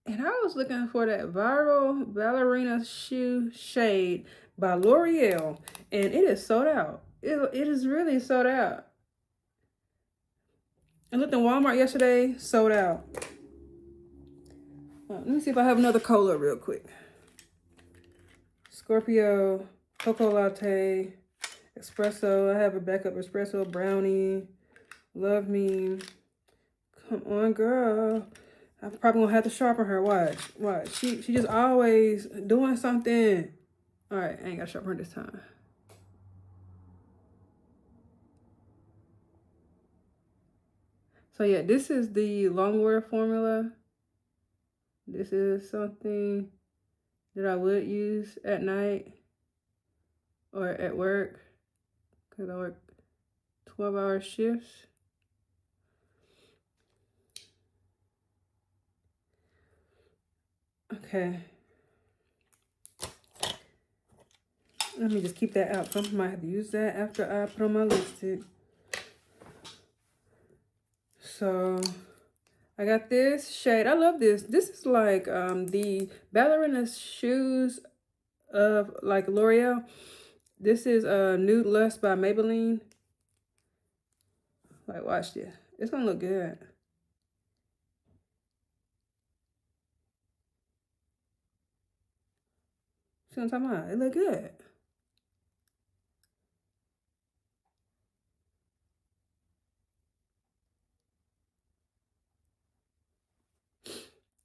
and I was looking for that viral ballerina shoe shade by L'Oreal, and it is sold out. It is really sold out. I looked in Walmart yesterday, sold out. Let me see if I have another Kola real quick. Scorpio, Cocoa Latte, Espresso. I have a backup Espresso, Brownie, Love Me. Come on, girl. I'm probably gonna have to sharpen her. Watch. She just always doing something. All right, I ain't gotta sharpen her this time. So yeah, this is the Longwear formula. This is something that I would use at night or at work because I work 12-hour shifts. Okay. Let me just keep that out. I might have to use that after I put on my lipstick. So I got this shade. I love this. This is like the ballerina shoes of like L'Oreal. This is Nude Lust by Maybelline. Like, watch this. It's gonna look good. See what I'm talking about? It look good.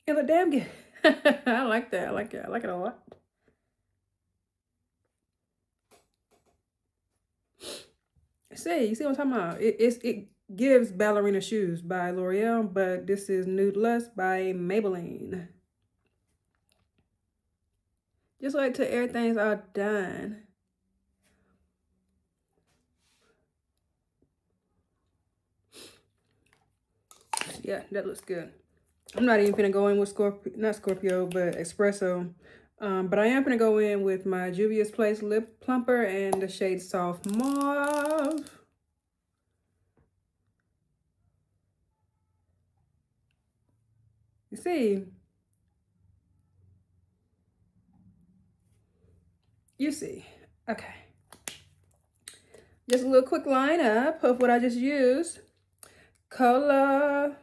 It look damn good. I like that. I like it. I like it a lot. See, you see what I'm talking about? It gives ballerina shoes by L'Oreal, but this is Nude Lust by Maybelline. Just like to everything's all done. Yeah, that looks good. I'm not even gonna go in with Scorpio, but Espresso. But I am gonna go in with my Juvia's Place Lip Plumper and the shade Soft Mauve. You see? You see. Okay. Just a little quick lineup of what I just used. Kola.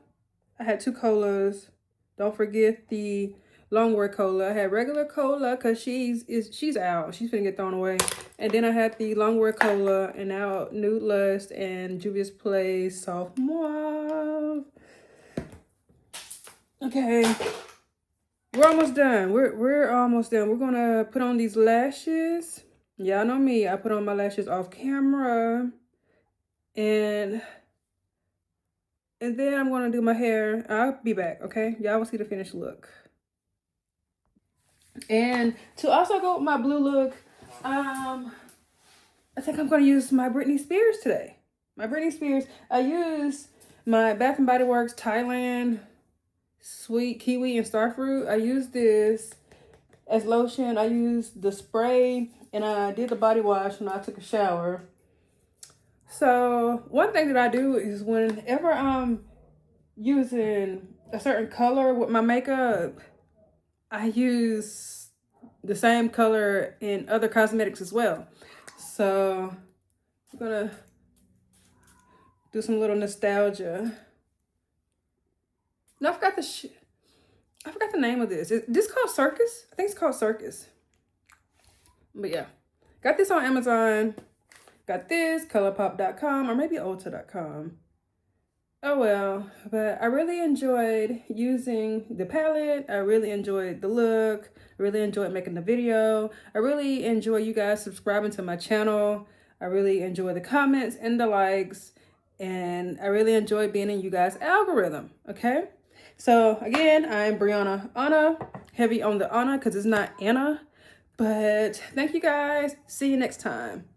I had 2 Kolas. Don't forget the Longwear Kola. I had regular Kola because she's out. She's gonna get thrown away. And then I had the Longwear Kola and now Nude Lust and Juvia's Place Soft Mauve. Okay. We're almost done. We're almost done. We're gonna put on these lashes. Y'all know me. I put on my lashes off camera. And then I'm gonna do my hair. I'll be back, okay? Y'all will see the finished look. And to also go with my blue look, I I think I'm going to use my Britney Spears today. My Britney Spears. I used my Bath and Body Works Thailand Sweet Kiwi and Starfruit. I used this as lotion. I used the spray and I did the body wash when I took a shower. So one thing that I do is whenever I'm using a certain color with my makeup, I use the same color in other cosmetics as well. So I'm gonna do some little nostalgia. No, I forgot the name of this. Is this called Circus? I think it's called Circus. But yeah, got this on Amazon. Got this, Colourpop.com or maybe Ulta.com. Oh well, but I really enjoyed using the palette. I really enjoyed the look. I really enjoyed making the video. I really enjoy you guys subscribing to my channel. I really enjoy the comments and the likes. And I really enjoy being in you guys' algorithm, okay? So again, I'm Brianna Anna, heavy on the Anna because it's not Anna. But thank you guys. See you next time.